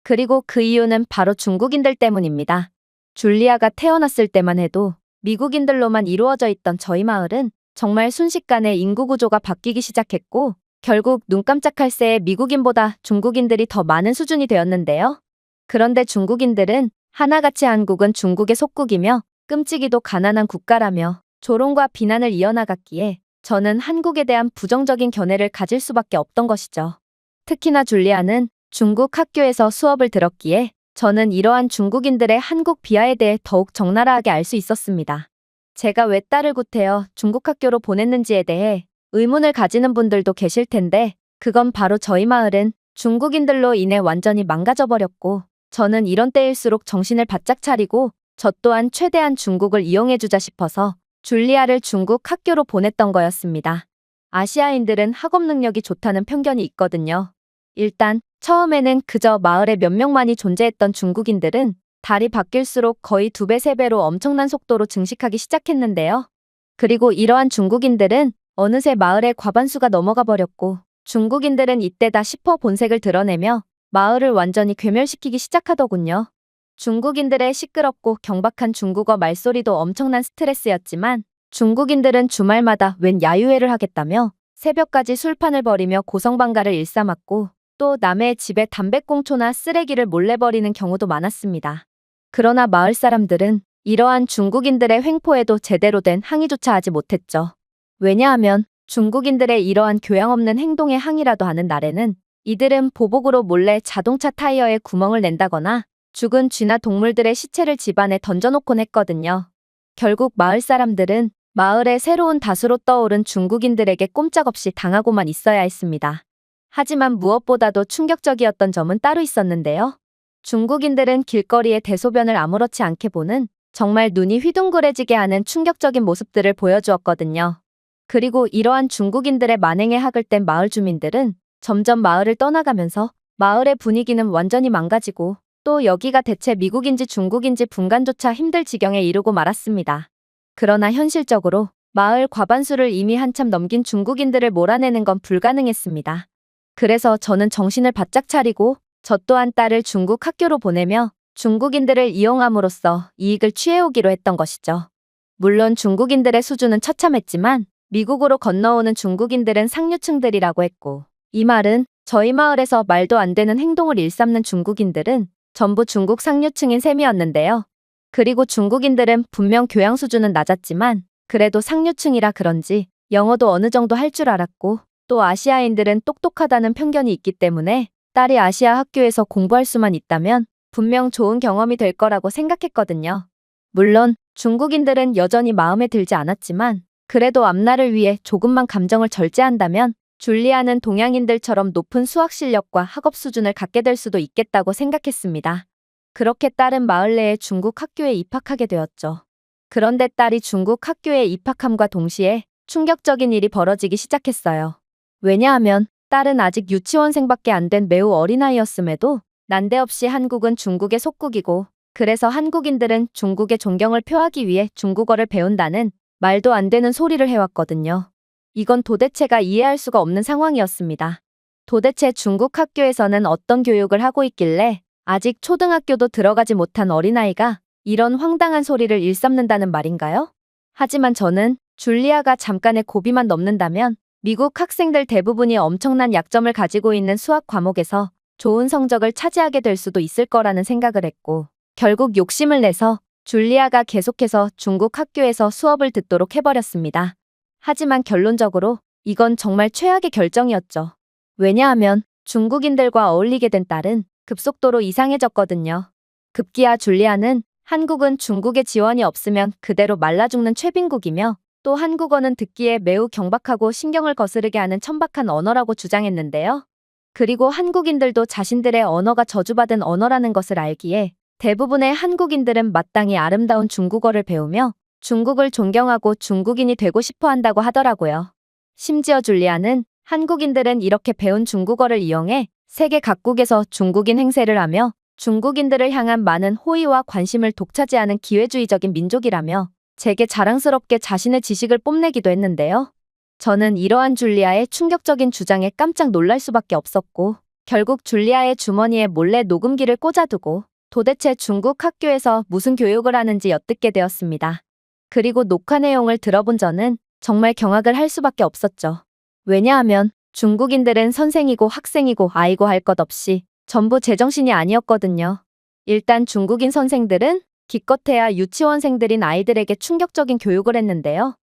그리고 그 이유는 바로 중국인들 때문입니다. 줄리아가 태어났을 때만 해도 미국인들로만 이루어져 있던 저희 마을은 정말 순식간에 인구 구조가 바뀌기 시작했고 결국 눈 깜짝할 새에 미국인보다 중국인들이 더 많은 수준이 되었는데요. 그런데 중국인들은 하나같이 한국은 중국의 속국이며 끔찍이도 가난한 국가라며 조롱과 비난을 이어나갔기에 저는 한국에 대한 부정적인 견해를 가질 수밖에 없던 것이죠. 특히나 줄리아는 중국 학교에서 수업을 들었기에 저는 이러한 중국인들의 한국 비하에 대해 더욱 적나라하게 알 수 있었습니다. 제가 왜 딸을 구태여 중국 학교로 보냈는지에 대해 의문을 가지는 분들도 계실 텐데 그건 바로 저희 마을은 중국인들로 인해 완전히 망가져 버렸고 저는 이런 때일수록 정신을 바짝 차리고 저 또한 최대한 중국을 이용해주자 싶어서 줄리아를 중국 학교로 보냈던 거였습니다. 아시아인들은 학업 능력이 좋다는 편견이 있거든요. 일단 처음에는 그저 마을에 몇 명만이 존재했던 중국인들은 달이 바뀔수록 거의 2배, 3배로 엄청난 속도로 증식하기 시작했는데요. 그리고 이러한 중국인들은 어느새 마을의 과반수가 넘어가 버렸고 중국인들은 이때다 싶어 본색을 드러내며 마을을 완전히 괴멸시키기 시작하더군요. 중국인들의 시끄럽고 경박한 중국어 말소리도 엄청난 스트레스였지만 중국인들은 주말마다 웬 야유회를 하겠다며 새벽까지 술판을 벌이며 고성방가를 일삼았고 또 남의 집에 담배꽁초나 쓰레기를 몰래 버리는 경우도 많았습니다. 그러나 마을 사람들은 이러한 중국인들의 횡포에도 제대로 된 항의조차 하지 못했죠. 왜냐하면 중국인들의 이러한 교양 없는 행동에 항의라도 하는 날에는 이들은 보복으로 몰래 자동차 타이어에 구멍을 낸다거나 죽은 쥐나 동물들의 시체를 집안에 던져놓곤 했거든요. 결국 마을 사람들은 마을에 새로운 다수로 떠오른 중국인들에게 꼼짝없이 당하고만 있어야 했습니다. 하지만 무엇보다도 충격적이었던 점은 따로 있었는데요. 중국인들은 길거리에 대소변을 아무렇지 않게 보는 정말 눈이 휘둥그레지게 하는 충격적인 모습들을 보여주었거든요. 그리고 이러한 중국인들의 만행에 학을 뗀 마을 주민들은 점점 마을을 떠나가면서 마을의 분위기는 완전히 망가지고 또 여기가 대체 미국인지 중국인지 분간조차 힘들 지경에 이르고 말았습니다. 그러나 현실적으로 마을 과반수를 이미 한참 넘긴 중국인들을 몰아내는 건 불가능했습니다. 그래서 저는 정신을 바짝 차리고 저 또한 딸을 중국 학교로 보내며 중국인들을 이용함으로써 이익을 취해오기로 했던 것이죠. 물론 중국인들의 수준은 처참했지만 미국으로 건너오는 중국인들은 상류층들이라고 했고, 이 말은 저희 마을에서 말도 안 되는 행동을 일삼는 중국인들은 전부 중국 상류층인 셈이었는데요. 그리고 중국인들은 분명 교양 수준은 낮았지만 그래도 상류층이라 그런지 영어도 어느 정도 할 줄 알았고, 또 아시아인들은 똑똑하다는 편견이 있기 때문에 딸이 아시아 학교에서 공부할 수만 있다면 분명 좋은 경험이 될 거라고 생각했거든요. 물론 중국인들은 여전히 마음에 들지 않았지만 그래도 앞날을 위해 조금만 감정을 절제한다면 줄리아는 동양인들처럼 높은 수학 실력과 학업 수준을 갖게 될 수도 있겠다고 생각했습니다. 그렇게 딸은 마을 내의 중국 학교에 입학하게 되었죠. 그런데 딸이 중국 학교에 입학함과 동시에 충격적인 일이 벌어지기 시작했어요. 왜냐하면 딸은 아직 유치원생밖에 안 된 매우 어린아이였음에도 난데없이 한국은 중국의 속국이고, 그래서 한국인들은 중국의 존경을 표하기 위해 중국어를 배운다는 말도 안 되는 소리를 해왔거든요. 이건 도대체가 이해할 수가 없는 상황이었습니다. 도대체 중국 학교에서는 어떤 교육을 하고 있길래 아직 초등학교도 들어가지 못한 어린아이가 이런 황당한 소리를 일삼는다는 말인가요? 하지만 저는 줄리아가 잠깐의 고비만 넘는다면 미국 학생들 대부분이 엄청난 약점을 가지고 있는 수학 과목에서 좋은 성적을 차지하게 될 수도 있을 거라는 생각을 했고, 결국 욕심을 내서 줄리아가 계속해서 중국 학교에서 수업을 듣도록 해버렸습니다. 하지만 결론적으로 이건 정말 최악의 결정이었죠. 왜냐하면 중국인들과 어울리게 된 딸은 급속도로 이상해졌거든요. 급기야 줄리아는 한국은 중국의 지원이 없으면 그대로 말라 죽는 최빈국이며, 또 한국어는 듣기에 매우 경박하고 신경을 거스르게 하는 천박한 언어라고 주장했는데요. 그리고 한국인들도 자신들의 언어가 저주받은 언어라는 것을 알기에 대부분의 한국인들은 마땅히 아름다운 중국어를 배우며 중국을 존경하고 중국인이 되고 싶어 한다고 하더라고요. 심지어 줄리아는 한국인들은 이렇게 배운 중국어를 이용해 세계 각국에서 중국인 행세를 하며 중국인들을 향한 많은 호의와 관심을 독차지하는 기회주의적인 민족이라며 제게 자랑스럽게 자신의 지식을 뽐내기도 했는데요. 저는 이러한 줄리아의 충격적인 주장에 깜짝 놀랄 수밖에 없었고, 결국 줄리아의 주머니에 몰래 녹음기를 꽂아두고 도대체 중국 학교에서 무슨 교육을 하는지 엿듣게 되었습니다. 그리고 녹화 내용을 들어본 저는 정말 경악을 할 수밖에 없었죠. 왜냐하면 중국인들은 선생이고 학생이고 아이고 할 것 없이 전부 제정신이 아니었거든요. 일단 중국인 선생들은 기껏해야 유치원생들인 아이들에게 충격적인 교육을 했는데요.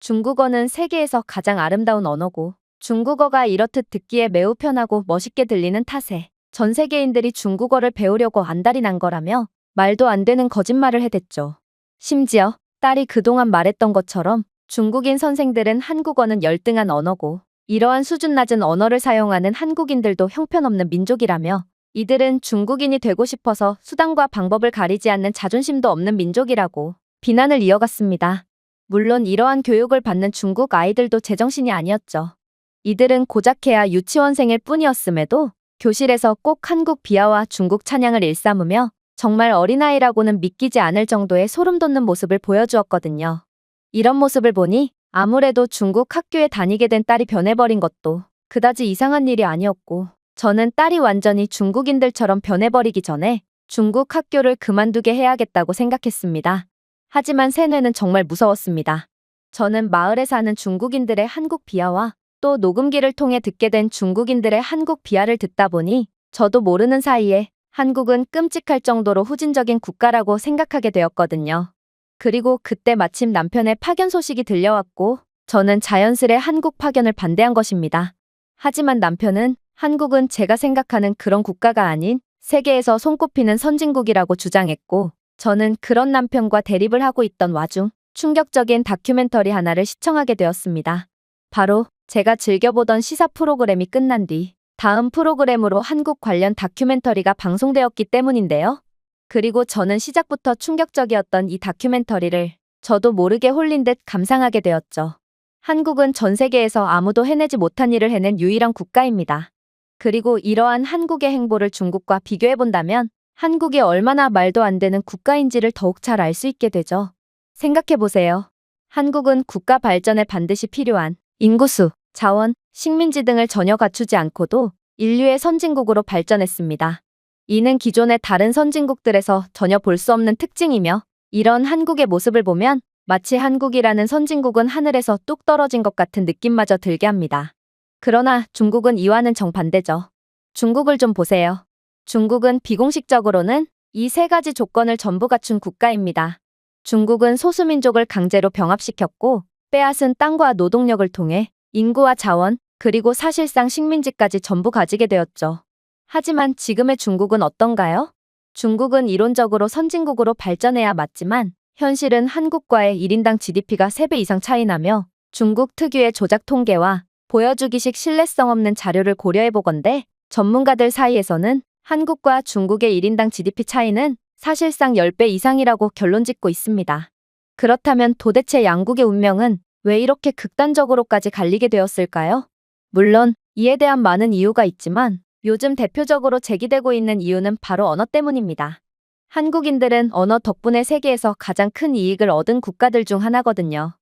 중국어는 세계에서 가장 아름다운 언어고, 중국어가 이렇듯 듣기에 매우 편하고 멋있게 들리는 탓에 전 세계인들이 중국어를 배우려고 안달이 난 거라며 말도 안 되는 거짓말을 해댔죠. 심지어 딸이 그동안 말했던 것처럼 중국인 선생들은 한국어는 열등한 언어고, 이러한 수준 낮은 언어를 사용하는 한국인들도 형편없는 민족이라며 이들은 중국인이 되고 싶어서 수단과 방법을 가리지 않는 자존심도 없는 민족이라고 비난을 이어갔습니다. 물론 이러한 교육을 받는 중국 아이들도 제정신이 아니었죠. 이들은 고작해야 유치원생일 뿐이었음에도 교실에서 꼭 한국 비하와 중국 찬양을 일삼으며 정말 어린아이라고는 믿기지 않을 정도의 소름 돋는 모습을 보여주었거든요. 이런 모습을 보니 아무래도 중국 학교에 다니게 된 딸이 변해버린 것도 그다지 이상한 일이 아니었고, 저는 딸이 완전히 중국인들처럼 변해버리기 전에 중국 학교를 그만두게 해야겠다고 생각했습니다. 하지만 새뇌는 정말 무서웠습니다. 저는 마을에 사는 중국인들의 한국 비하와 또 녹음기를 통해 듣게 된 중국인들의 한국 비하를 듣다 보니 저도 모르는 사이에 한국은 끔찍할 정도로 후진적인 국가라고 생각하게 되었거든요. 그리고 그때 마침 남편의 파견 소식이 들려왔고 저는 자연스레 한국 파견을 반대한 것입니다. 하지만 남편은 한국은 제가 생각하는 그런 국가가 아닌 세계에서 손꼽히는 선진국이라고 주장했고, 저는 그런 남편과 대립을 하고 있던 와중 충격적인 다큐멘터리 하나를 시청하게 되었습니다. 바로 제가 즐겨보던 시사 프로그램이 끝난 뒤 다음 프로그램으로 한국 관련 다큐멘터리가 방송되었기 때문인데요. 그리고 저는 시작부터 충격적이었던 이 다큐멘터리를 저도 모르게 홀린 듯 감상하게 되었죠. 한국은 전 세계에서 아무도 해내지 못한 일을 해낸 유일한 국가입니다. 그리고 이러한 한국의 행보를 중국과 비교해본다면 한국이 얼마나 말도 안 되는 국가인지를 더욱 잘 알 수 있게 되죠. 생각해보세요. 한국은 국가 발전에 반드시 필요한 인구수, 자원, 식민지 등을 전혀 갖추지 않고도 인류의 선진국으로 발전했습니다. 이는 기존의 다른 선진국들에서 전혀 볼 수 없는 특징이며 이런 한국의 모습을 보면 마치 한국이라는 선진국은 하늘에서 뚝 떨어진 것 같은 느낌마저 들게 합니다. 그러나 중국은 이와는 정반대죠. 중국을 좀 보세요. 중국은 비공식적으로는 이 세 가지 조건을 전부 갖춘 국가입니다. 중국은 소수민족을 강제로 병합시켰고 빼앗은 땅과 노동력을 통해 인구와 자원, 그리고 사실상 식민지까지 전부 가지게 되었죠. 하지만 지금의 중국은 어떤가요? 중국은 이론적으로 선진국으로 발전해야 맞지만 현실은 한국과의 1인당 GDP가 3배 이상 차이나며 중국 특유의 조작 통계와 보여주기식 신뢰성 없는 자료를 고려해보건대 전문가들 사이에서는 한국과 중국의 1인당 GDP 차이는 사실상 10배 이상이라고 결론짓고 있습니다. 그렇다면 도대체 양국의 운명은 왜 이렇게 극단적으로까지 갈리게 되었을까요? 물론 이에 대한 많은 이유가 있지만 요즘 대표적으로 제기되고 있는 이유는 바로 언어 때문입니다. 한국인들은 언어 덕분에 세계에서 가장 큰 이익을 얻은 국가들 중 하나거든요.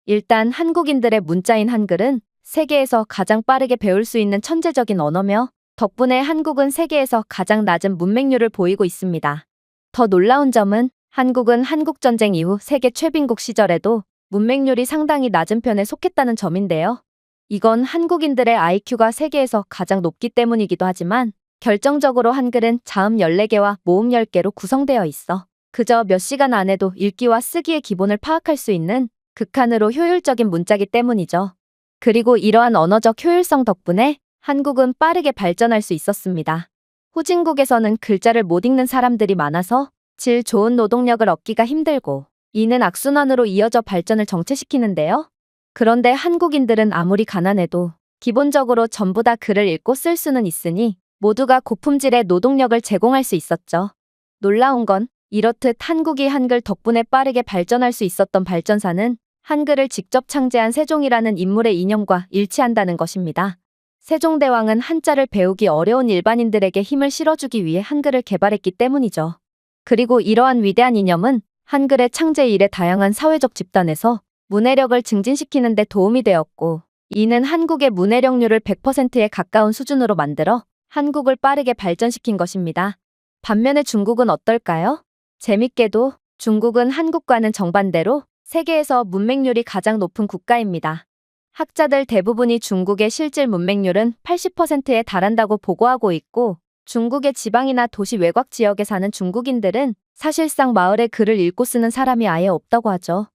일단 한국인들의 문자인 한글은 세계에서 가장 빠르게 배울 수 있는 천재적인 언어며 덕분에 한국은 세계에서 가장 낮은 문맹률을 보이고 있습니다. 더 놀라운 점은 한국은 한국전쟁 이후 세계 최빈국 시절에도 문맹률이 상당히 낮은 편에 속했다는 점인데요. 이건 한국인들의 IQ가 세계에서 가장 높기 때문이기도 하지만 결정적으로 한글은 자음 14개와 모음 10개로 구성되어 있어 그저 몇 시간 안에도 읽기와 쓰기의 기본을 파악할 수 있는 극한으로 효율적인 문자기 때문이죠. 그리고 이러한 언어적 효율성 덕분에 한국은 빠르게 발전할 수 있었습니다. 후진국에서는 글자를 못 읽는 사람들이 많아서 질 좋은 노동력을 얻기가 힘들고 이는 악순환으로 이어져 발전을 정체시키는데요. 그런데 한국인들은 아무리 가난해도 기본적으로 전부 다 글을 읽고 쓸 수는 있으니 모두가 고품질의 노동력을 제공할 수 있었죠. 놀라운 건 이렇듯 한국이 한글 덕분에 빠르게 발전할 수 있었던 발전사는 한글을 직접 창제한 세종이라는 인물의 이념과 일치한다는 것입니다. 세종대왕은 한자를 배우기 어려운 일반인들에게 힘을 실어주기 위해 한글을 개발했기 때문이죠. 그리고 이러한 위대한 이념은 한글의 창제 이래 다양한 사회적 집단에서 문해력을 증진시키는 데 도움이 되었고 이는 한국의 문해력률을 100%에 가까운 수준으로 만들어 한국을 빠르게 발전시킨 것입니다. 반면에 중국은 어떨까요? 재밌게도 중국은 한국과는 정반대로 세계에서 문맹률이 가장 높은 국가입니다. 학자들 대부분이 중국의 실질 문맹률은 80%에 달한다고 보고하고 있고 중국의 지방이나 도시 외곽 지역에 사는 중국인들은 사실상 마을에 글을 읽고 쓰는 사람이 아예 없다고 하죠.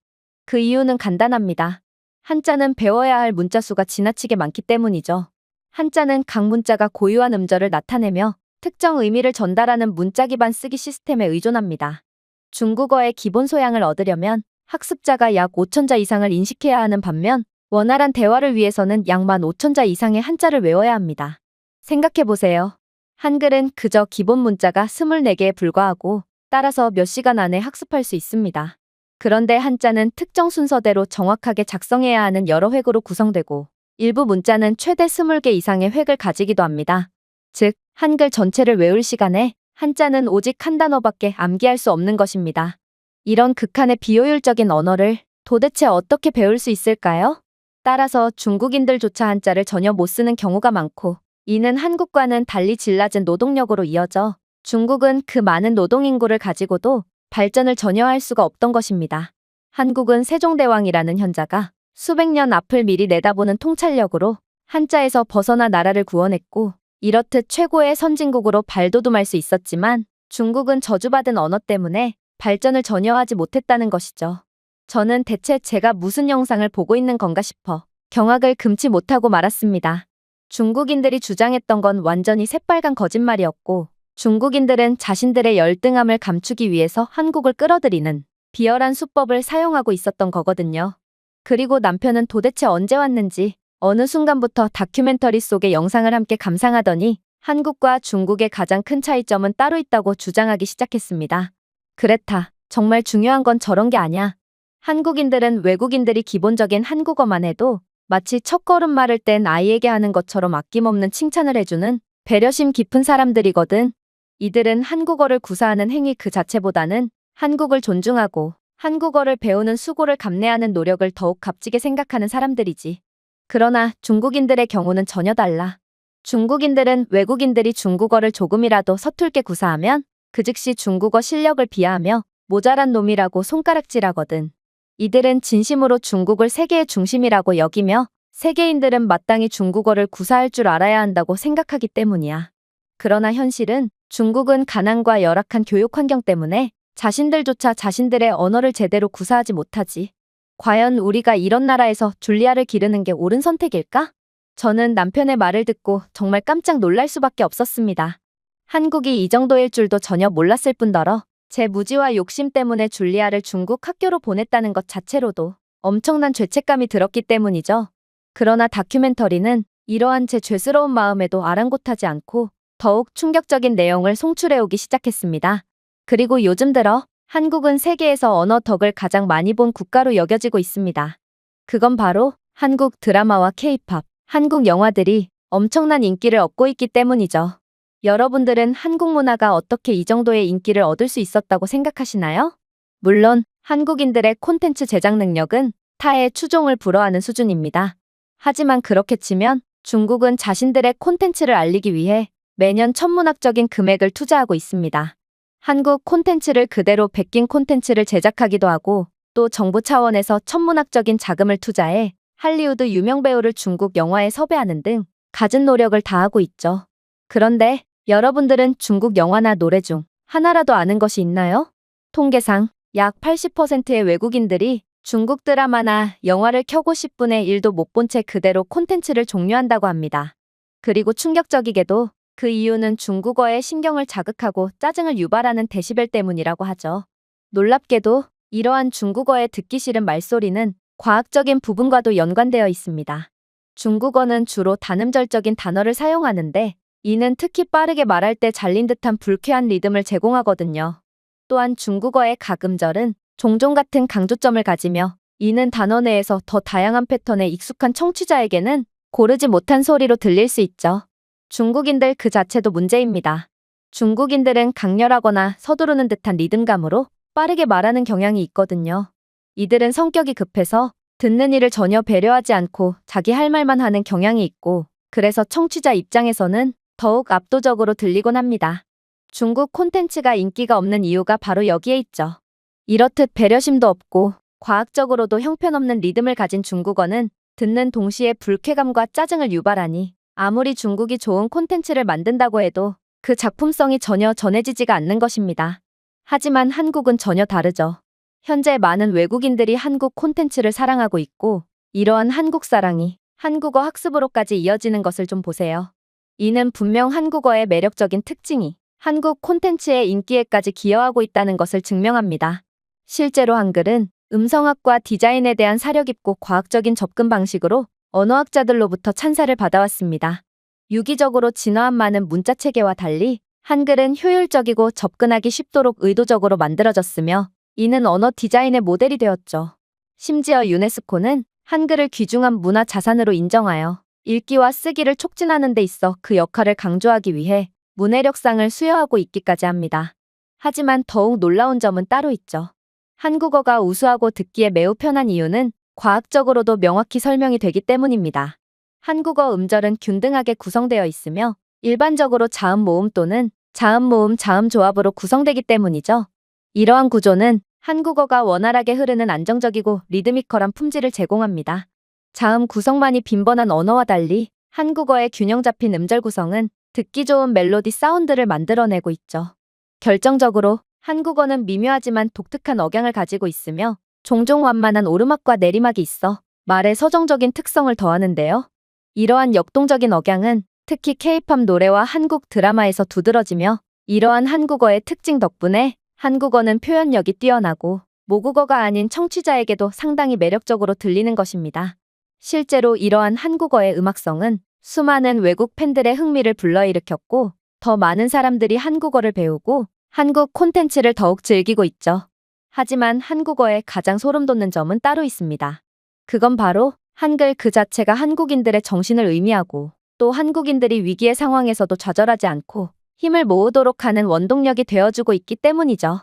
그 이유는 간단합니다. 한자는 배워야 할 문자 수가 지나치게 많기 때문이죠. 한자는 각 문자가 고유한 음절을 나타내며 특정 의미를 전달하는 문자 기반 쓰기 시스템에 의존합니다. 중국어의 기본 소양을 얻으려면 학습자가 약 5,000자 이상을 인식해야 하는 반면 원활한 대화를 위해서는 약 15,000자 이상의 한자를 외워야 합니다. 생각해보세요. 한글은 그저 기본 문자가 24개에 불과하고 따라서 몇 시간 안에 학습할 수 있습니다. 그런데 한자는 특정 순서대로 정확하게 작성해야 하는 여러 획으로 구성되고 일부 문자는 최대 20개 이상의 획을 가지기도 합니다. 즉, 한글 전체를 외울 시간에 한자는 오직 한 단어밖에 암기할 수 없는 것입니다. 이런 극한의 비효율적인 언어를 도대체 어떻게 배울 수 있을까요? 따라서 중국인들조차 한자를 전혀 못 쓰는 경우가 많고 이는 한국과는 달리 질 낮은 노동력으로 이어져 중국은 그 많은 노동인구를 가지고도 발전을 전혀 할 수가 없던 것입니다. 한국은 세종대왕이라는 현자가 수백 년 앞을 미리 내다보는 통찰력으로 한자에서 벗어나 나라를 구원했고 이렇듯 최고의 선진국으로 발돋움할 수 있었지만 중국은 저주받은 언어 때문에 발전을 전혀 하지 못했다는 것이죠. 저는 대체 제가 무슨 영상을 보고 있는 건가 싶어 경악을 금치 못하고 말았습니다. 중국인들이 주장했던 건 완전히 새빨간 거짓말이었고 중국인들은 자신들의 열등함을 감추기 위해서 한국을 끌어들이는 비열한 수법을 사용하고 있었던 거거든요. 그리고 남편은 도대체 언제 왔는지 어느 순간부터 다큐멘터리 속의 영상을 함께 감상하더니 한국과 중국의 가장 큰 차이점은 따로 있다고 주장하기 시작했습니다. 그레타, 정말 중요한 건 저런 게 아냐. 한국인들은 외국인들이 기본적인 한국어만 해도 마치 첫걸음말을 뗀 아이에게 하는 것처럼 아낌없는 칭찬을 해주는 배려심 깊은 사람들이거든. 이들은 한국어를 구사하는 행위 그 자체보다는 한국을 존중하고 한국어를 배우는 수고를 감내하는 노력을 더욱 값지게 생각하는 사람들이지. 그러나 중국인들의 경우는 전혀 달라. 중국인들은 외국인들이 중국어를 조금이라도 서툴게 구사하면 그 즉시 중국어 실력을 비하하며 모자란 놈이라고 손가락질하거든. 이들은 진심으로 중국을 세계의 중심이라고 여기며 세계인들은 마땅히 중국어를 구사할 줄 알아야 한다고 생각하기 때문이야. 그러나 현실은 중국은 가난과 열악한 교육 환경 때문에 자신들조차 자신들의 언어를 제대로 구사하지 못하지. 과연 우리가 이런 나라에서 줄리아를 기르는 게 옳은 선택일까? 저는 남편의 말을 듣고 정말 깜짝 놀랄 수밖에 없었습니다. 한국이 이 정도일 줄도 전혀 몰랐을 뿐더러 제 무지와 욕심 때문에 줄리아를 중국 학교로 보냈다는 것 자체로도 엄청난 죄책감이 들었기 때문이죠. 그러나 다큐멘터리는 이러한 제 죄스러운 마음에도 아랑곳하지 않고 더욱 충격적인 내용을 송출해오기 시작했습니다. 그리고 요즘 들어 한국은 세계에서 언어 덕을 가장 많이 본 국가로 여겨지고 있습니다. 그건 바로 한국 드라마와 K-팝, 한국 영화들이 엄청난 인기를 얻고 있기 때문이죠. 여러분들은 한국 문화가 어떻게 이 정도의 인기를 얻을 수 있었다고 생각하시나요? 물론 한국인들의 콘텐츠 제작 능력은 타의 추종을 불허하는 수준입니다. 하지만 그렇게 치면 중국은 자신들의 콘텐츠를 알리기 위해 매년 천문학적인 금액을 투자하고 있습니다. 한국 콘텐츠를 그대로 베낀 콘텐츠를 제작하기도 하고 또 정부 차원에서 천문학적인 자금을 투자해 할리우드 유명 배우를 중국 영화에 섭외하는 등 갖은 노력을 다하고 있죠. 그런데 여러분들은 중국 영화나 노래 중 하나라도 아는 것이 있나요? 통계상 약 80%의 외국인들이 중국 드라마나 영화를 켜고 10분의 1도 못 본 채 그대로 콘텐츠를 종료한다고 합니다. 그리고 충격적이게도 그 이유는 중국어에 신경을 자극하고 짜증을 유발하는 데시벨 때문이라고 하죠. 놀랍게도 이러한 중국어에 듣기 싫은 말소리는 과학적인 부분과도 연관되어 있습니다. 중국어는 주로 단음절적인 단어를 사용하는데 이는 특히 빠르게 말할 때 잘린 듯한 불쾌한 리듬을 제공하거든요. 또한 중국어의 각음절은 종종 같은 강조점을 가지며 이는 단어 내에서 더 다양한 패턴에 익숙한 청취자에게는 고르지 못한 소리로 들릴 수 있죠. 중국인들 그 자체도 문제입니다. 중국인들은 강렬하거나 서두르는 듯한 리듬감으로 빠르게 말하는 경향이 있거든요. 이들은 성격이 급해서 듣는 이를 전혀 배려하지 않고 자기 할 말만 하는 경향이 있고 그래서 청취자 입장에서는 더욱 압도적으로 들리곤 합니다. 중국 콘텐츠가 인기가 없는 이유가 바로 여기에 있죠. 이렇듯 배려심도 없고 과학적으로도 형편없는 리듬을 가진 중국어는 듣는 동시에 불쾌감과 짜증을 유발하니 아무리 중국이 좋은 콘텐츠를 만든다고 해도 그 작품성이 전혀 전해지지가 않는 것입니다. 하지만 한국은 전혀 다르죠. 현재 많은 외국인들이 한국 콘텐츠를 사랑하고 있고 이러한 한국 사랑이 한국어 학습으로까지 이어지는 것을 좀 보세요. 이는 분명 한국어의 매력적인 특징이 한국 콘텐츠의 인기에까지 기여하고 있다는 것을 증명합니다. 실제로 한글은 음성학과 디자인에 대한 사려 깊고 과학적인 접근 방식으로 언어학자들로부터 찬사를 받아왔습니다. 유기적으로 진화한 많은 문자 체계와 달리 한글은 효율적이고 접근하기 쉽도록 의도적으로 만들어졌으며 이는 언어 디자인의 모델이 되었죠. 심지어 유네스코는 한글을 귀중한 문화 자산으로 인정하여 읽기와 쓰기를 촉진하는 데 있어 그 역할을 강조하기 위해 문해력상을 수여하고 있기까지 합니다. 하지만 더욱 놀라운 점은 따로 있죠. 한국어가 우수하고 듣기에 매우 편한 이유는 과학적으로도 명확히 설명이 되기 때문입니다. 한국어 음절은 균등하게 구성되어 있으며 일반적으로 자음 모음 또는 자음 모음 자음 조합으로 구성되기 때문이죠. 이러한 구조는 한국어가 원활하게 흐르는 안정적이고 리드미컬한 품질을 제공합니다. 자음 구성만이 빈번한 언어와 달리 한국어의 균형 잡힌 음절 구성은 듣기 좋은 멜로디 사운드를 만들어내고 있죠. 결정적으로 한국어는 미묘하지만 독특한 억양을 가지고 있으며 종종 완만한 오르막과 내리막이 있어 말의 서정적인 특성을 더하는데요. 이러한 역동적인 억양은 특히 K-팝 노래와 한국 드라마에서 두드러지며 이러한 한국어의 특징 덕분에 한국어는 표현력이 뛰어나고 모국어가 아닌 청취자에게도 상당히 매력적으로 들리는 것입니다. 실제로 이러한 한국어의 음악성은 수많은 외국 팬들의 흥미를 불러일으켰고 더 많은 사람들이 한국어를 배우고 한국 콘텐츠를 더욱 즐기고 있죠. 하지만 한국어의 가장 소름 돋는 점은 따로 있습니다. 그건 바로 한글 그 자체가 한국인들의 정신을 의미하고 또 한국인들이 위기의 상황에서도 좌절하지 않고 힘을 모으도록 하는 원동력이 되어주고 있기 때문이죠.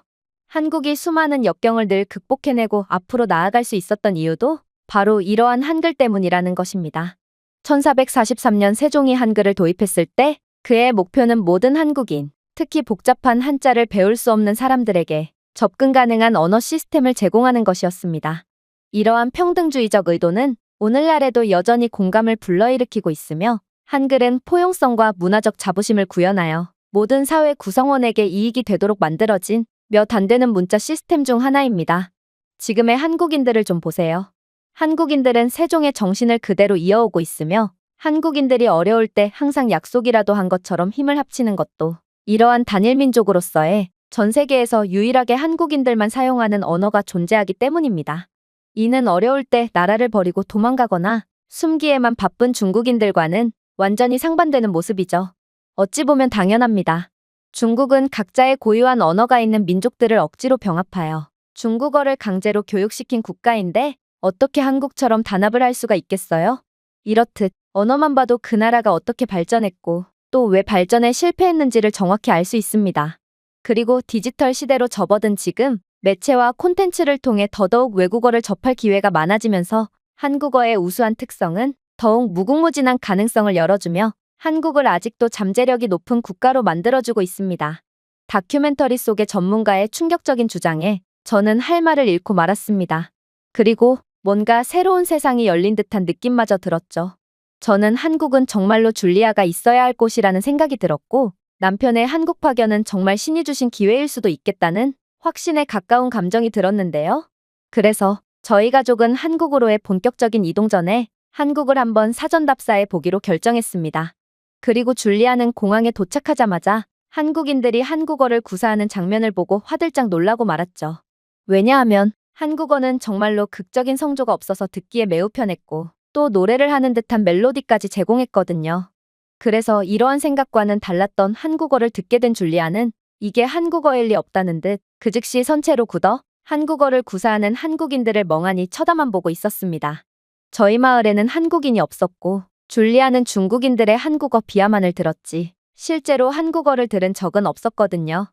한국이 수많은 역경을 늘 극복해내고 앞으로 나아갈 수 있었던 이유도 바로 이러한 한글 때문이라는 것입니다. 1443년 세종이 한글을 도입했을 때 그의 목표는 모든 한국인, 특히 복잡한 한자를 배울 수 없는 사람들에게 접근 가능한 언어 시스템을 제공하는 것이었습니다. 이러한 평등주의적 의도는 오늘날에도 여전히 공감을 불러일으키고 있으며 한글은 포용성과 문화적 자부심을 구현하여 모든 사회 구성원에게 이익이 되도록 만들어진 몇 안 되는 문자 시스템 중 하나입니다. 지금의 한국인들을 좀 보세요. 한국인들은 세종의 정신을 그대로 이어오고 있으며 한국인들이 어려울 때 항상 약속이라도 한 것처럼 힘을 합치는 것도 이러한 단일민족으로서의 전 세계에서 유일하게 한국인들만 사용하는 언어가 존재하기 때문입니다. 이는 어려울 때 나라를 버리고 도망가거나 숨기에만 바쁜 중국인들과는 완전히 상반되는 모습이죠. 어찌 보면 당연합니다. 중국은 각자의 고유한 언어가 있는 민족들을 억지로 병합하여 중국어를 강제로 교육시킨 국가인데 어떻게 한국처럼 단합을 할 수가 있겠어요? 이렇듯 언어만 봐도 그 나라가 어떻게 발전했고 또 왜 발전에 실패했는지를 정확히 알 수 있습니다. 그리고 디지털 시대로 접어든 지금 매체와 콘텐츠를 통해 더더욱 외국어를 접할 기회가 많아지면서 한국어의 우수한 특성은 더욱 무궁무진한 가능성을 열어주며 한국을 아직도 잠재력이 높은 국가로 만들어주고 있습니다. 다큐멘터리 속의 전문가의 충격적인 주장에 저는 할 말을 잃고 말았습니다. 그리고 뭔가 새로운 세상이 열린 듯한 느낌마저 들었죠. 저는 한국은 정말로 줄리아가 있어야 할 곳이라는 생각이 들었고 남편의 한국 파견은 정말 신이 주신 기회일 수도 있겠다는 확신에 가까운 감정이 들었는데요. 그래서 저희 가족은 한국으로의 본격적인 이동 전에 한국을 한번 사전답사해 보기로 결정했습니다. 그리고 줄리아는 공항에 도착하자마자 한국인들이 한국어를 구사하는 장면을 보고 화들짝 놀라고 말았죠. 왜냐하면 한국어는 정말로 극적인 성조가 없어서 듣기에 매우 편했고 또 노래를 하는 듯한 멜로디까지 제공했거든요. 그래서 이러한 생각과는 달랐던 한국어를 듣게 된 줄리아는 이게 한국어일 리 없다는 듯 그 즉시 선체로 굳어 한국어를 구사하는 한국인들을 멍하니 쳐다만 보고 있었습니다. 저희 마을에는 한국인이 없었고 줄리아는 중국인들의 한국어 비하만을 들었지 실제로 한국어를 들은 적은 없었거든요.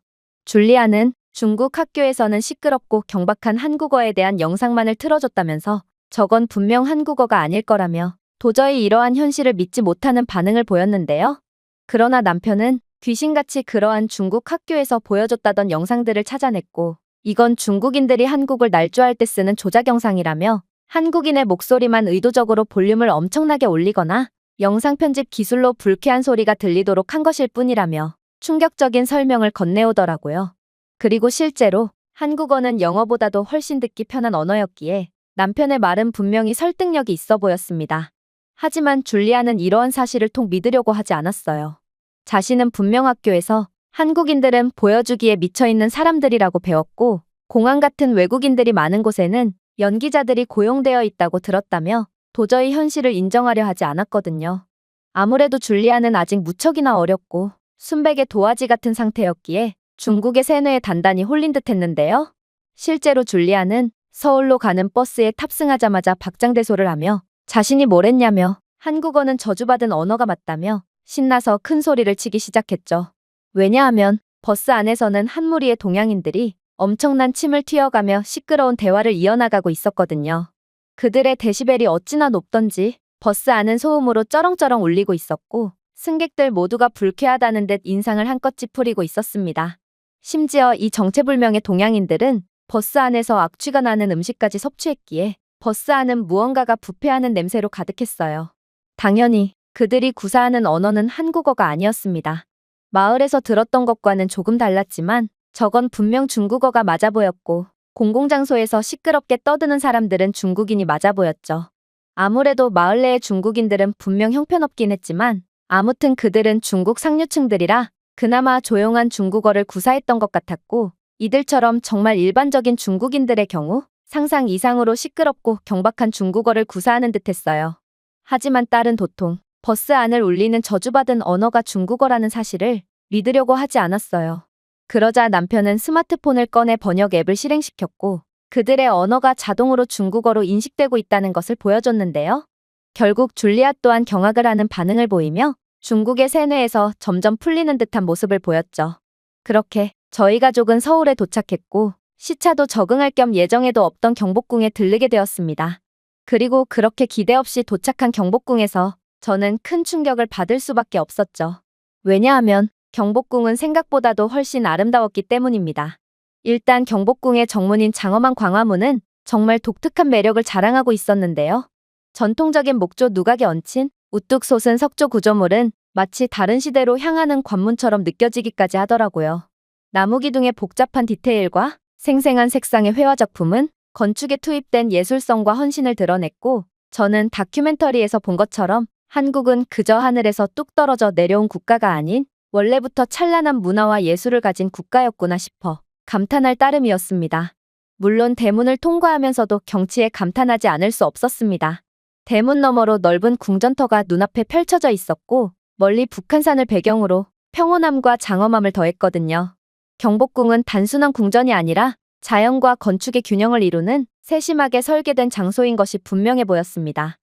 줄리아는 중국 학교에서는 시끄럽고 경박한 한국어에 대한 영상만을 틀어줬다면서 저건 분명 한국어가 아닐 거라며 도저히 이러한 현실을 믿지 못하는 반응을 보였는데요. 그러나 남편은 귀신같이 그러한 중국 학교에서 보여줬다던 영상들을 찾아냈고 이건 중국인들이 한국을 날조할 때 쓰는 조작 영상이라며 한국인의 목소리만 의도적으로 볼륨을 엄청나게 올리거나 영상 편집 기술로 불쾌한 소리가 들리도록 한 것일 뿐이라며 충격적인 설명을 건네오더라고요. 그리고 실제로 한국어는 영어보다도 훨씬 듣기 편한 언어였기에 남편의 말은 분명히 설득력이 있어 보였습니다. 하지만 줄리아는 이러한 사실을 통 믿으려고 하지 않았어요. 자신은 분명 학교에서 한국인들은 보여주기에 미쳐있는 사람들이라고 배웠고 공항 같은 외국인들이 많은 곳에는 연기자들이 고용되어 있다고 들었다며 도저히 현실을 인정하려 하지 않았거든요. 아무래도 줄리아는 아직 무척이나 어렸고 순백의 도화지 같은 상태였기에 중국의 세뇌에 단단히 홀린 듯 했는데요. 실제로 줄리아는 서울로 가는 버스에 탑승하자마자 박장대소를 하며 자신이 뭘 했냐며 한국어는 저주받은 언어가 맞다며 신나서 큰 소리를 치기 시작했죠. 왜냐하면 버스 안에서는 한 무리의 동양인들이 엄청난 침을 튀어가며 시끄러운 대화를 이어나가고 있었거든요. 그들의 데시벨이 어찌나 높던지 버스 안은 소음으로 쩌렁쩌렁 울리고 있었고 승객들 모두가 불쾌하다는 듯 인상을 한껏 찌푸리고 있었습니다. 심지어 이 정체불명의 동양인들은 버스 안에서 악취가 나는 음식까지 섭취했기에 버스 안은 무언가가 부패하는 냄새로 가득했어요. 당연히 그들이 구사하는 언어는 한국어가 아니었습니다. 마을에서 들었던 것과는 조금 달랐지만 저건 분명 중국어가 맞아 보였고 공공장소에서 시끄럽게 떠드는 사람들은 중국인이 맞아 보였죠. 아무래도 마을 내의 중국인들은 분명 형편없긴 했지만 아무튼 그들은 중국 상류층들이라 그나마 조용한 중국어를 구사했던 것 같았고, 이들처럼 정말 일반적인 중국인들의 경우 상상 이상으로 시끄럽고 경박한 중국어를 구사하는 듯했어요. 하지만 딸은 도통 버스 안을 울리는 저주받은 언어가 중국어라는 사실을 믿으려고 하지 않았어요. 그러자 남편은 스마트폰을 꺼내 번역 앱을 실행시켰고 그들의 언어가 자동으로 중국어로 인식되고 있다는 것을 보여줬는데요. 결국 줄리아 또한 경악을 하는 반응을 보이며 중국의 세뇌에서 점점 풀리는 듯한 모습을 보였죠. 그렇게 저희 가족은 서울에 도착했고 시차도 적응할 겸 예정에도 없던 경복궁에 들르게 되었습니다. 그리고 그렇게 기대 없이 도착한 경복궁에서 저는 큰 충격을 받을 수밖에 없었죠. 왜냐하면 경복궁은 생각보다도 훨씬 아름다웠기 때문입니다. 일단 경복궁의 정문인 장엄한 광화문은 정말 독특한 매력을 자랑하고 있었는데요. 전통적인 목조 누각에 얹힌 우뚝 솟은 석조 구조물은 마치 다른 시대로 향하는 관문처럼 느껴지기까지 하더라고요. 나무기둥의 복잡한 디테일과 생생한 색상의 회화 작품은 건축에 투입된 예술성과 헌신을 드러냈고 저는 다큐멘터리에서 본 것처럼 한국은 그저 하늘에서 뚝 떨어져 내려온 국가가 아닌 원래부터 찬란한 문화와 예술을 가진 국가였구나 싶어 감탄할 따름이었습니다. 물론 대문을 통과하면서도 경치에 감탄하지 않을 수 없었습니다. 대문 너머로 넓은 궁전터가 눈앞에 펼쳐져 있었고 멀리 북한산을 배경으로 평온함과 장엄함을 더했거든요. 경복궁은 단순한 궁전이 아니라 자연과 건축의 균형을 이루는 세심하게 설계된 장소인 것이 분명해 보였습니다.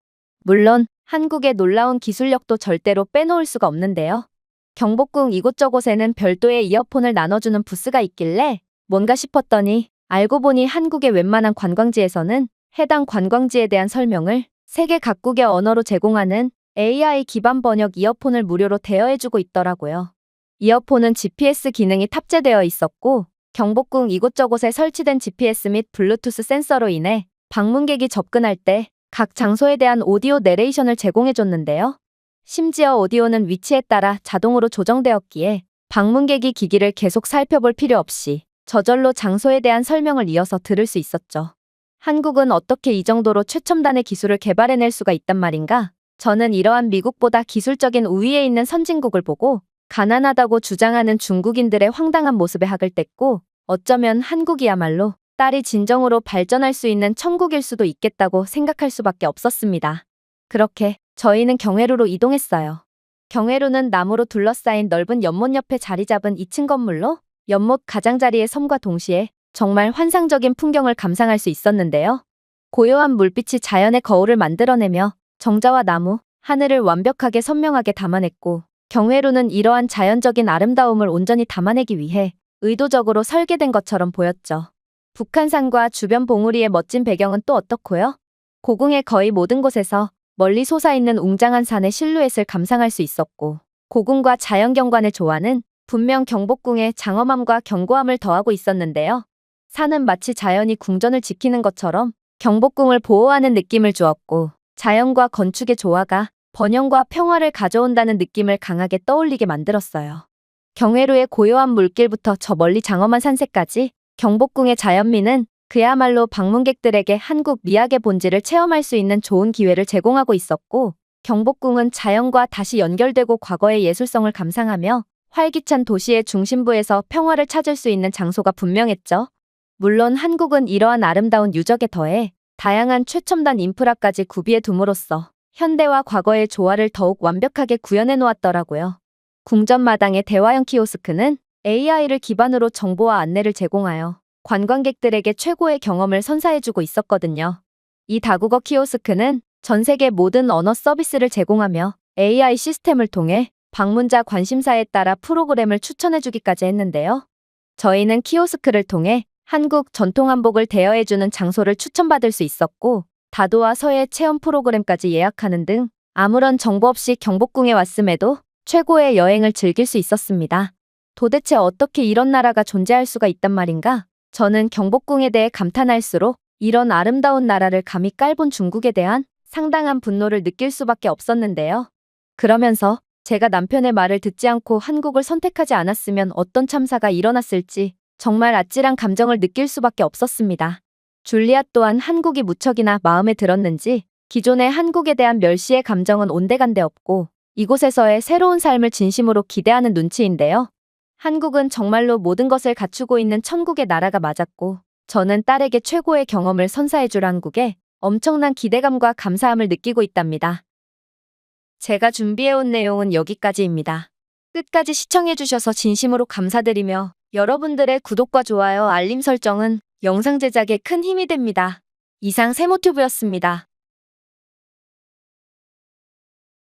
물론 한국의 놀라운 기술력도 절대로 빼놓을 수가 없는데요. 경복궁 이곳저곳에는 별도의 이어폰을 나눠주는 부스가 있길래 뭔가 싶었더니 알고 보니 한국의 웬만한 관광지에서는 해당 관광지에 대한 설명을 세계 각국의 언어로 제공하는 AI 기반 번역 이어폰을 무료로 대여해주고 있더라고요. 이어폰은 GPS 기능이 탑재되어 있었고 경복궁 이곳저곳에 설치된 GPS 및 블루투스 센서로 인해 방문객이 접근할 때 각 장소에 대한 오디오 내레이션을 제공해줬는데요. 심지어 오디오는 위치에 따라 자동으로 조정되었기에 방문객이 기기를 계속 살펴볼 필요 없이 저절로 장소에 대한 설명을 이어서 들을 수 있었죠. 한국은 어떻게 이 정도로 최첨단의 기술을 개발해낼 수가 있단 말인가? 저는 이러한 미국보다 기술적인 우위에 있는 선진국을 보고 가난하다고 주장하는 중국인들의 황당한 모습에 학을 뗐고 어쩌면 한국이야말로 딸이 진정으로 발전할 수 있는 천국일 수도 있겠다고 생각할 수밖에 없었습니다. 그렇게 저희는 경회로로 이동했어요. 경회로는 나무로 둘러싸인 넓은 연못 옆에 자리 잡은 2층 건물로 연못 가장자리의 섬과 동시에 정말 환상적인 풍경을 감상할 수 있었는데요. 고요한 물빛이 자연의 거울을 만들어내며 정자와 나무, 하늘을 완벽하게 선명하게 담아냈고 경회로는 이러한 자연적인 아름다움을 온전히 담아내기 위해 의도적으로 설계된 것처럼 보였죠. 북한산과 주변 봉우리의 멋진 배경은 또 어떻고요? 고궁의 거의 모든 곳에서 멀리 솟아있는 웅장한 산의 실루엣을 감상할 수 있었고 고궁과 자연경관의 조화는 분명 경복궁의 장엄함과 견고함을 더하고 있었는데요. 산은 마치 자연이 궁전을 지키는 것처럼 경복궁을 보호하는 느낌을 주었고 자연과 건축의 조화가 번영과 평화를 가져온다는 느낌을 강하게 떠올리게 만들었어요. 경회로의 고요한 물길부터 저 멀리 장엄한 산세까지 경복궁의 자연미는 그야말로 방문객들에게 한국 미학의 본질을 체험할 수 있는 좋은 기회를 제공하고 있었고 경복궁은 자연과 다시 연결되고 과거의 예술성을 감상하며 활기찬 도시의 중심부에서 평화를 찾을 수 있는 장소가 분명했죠. 물론 한국은 이러한 아름다운 유적에 더해 다양한 최첨단 인프라까지 구비해 둠으로써 현대와 과거의 조화를 더욱 완벽하게 구현해 놓았더라고요. 궁전 마당의 대화형 키오스크는 AI를 기반으로 정보와 안내를 제공하여 관광객들에게 최고의 경험을 선사해주고 있었거든요. 이 다국어 키오스크는 전 세계 모든 언어 서비스를 제공하며 AI 시스템을 통해 방문자 관심사에 따라 프로그램을 추천해주기까지 했는데요. 저희는 키오스크를 통해 한국 전통 한복을 대여해주는 장소를 추천받을 수 있었고 다도와 서예 체험 프로그램까지 예약하는 등 아무런 정보 없이 경복궁에 왔음에도 최고의 여행을 즐길 수 있었습니다. 도대체 어떻게 이런 나라가 존재할 수가 있단 말인가? 저는 경복궁에 대해 감탄할수록 이런 아름다운 나라를 감히 깔본 중국에 대한 상당한 분노를 느낄 수밖에 없었는데요. 그러면서 제가 남편의 말을 듣지 않고 한국을 선택하지 않았으면 어떤 참사가 일어났을지 정말 아찔한 감정을 느낄 수밖에 없었습니다. 줄리아 또한 한국이 무척이나 마음에 들었는지 기존의 한국에 대한 멸시의 감정은 온데간데 없고 이곳에서의 새로운 삶을 진심으로 기대하는 눈치인데요. 한국은 정말로 모든 것을 갖추고 있는 천국의 나라가 맞았고, 저는 딸에게 최고의 경험을 선사해줄 한국에 엄청난 기대감과 감사함을 느끼고 있답니다. 제가 준비해온 내용은 여기까지입니다. 끝까지 시청해주셔서 진심으로 감사드리며 여러분들의 구독과 좋아요, 알림 설정은 영상 제작에 큰 힘이 됩니다. 이상 세모튜브였습니다.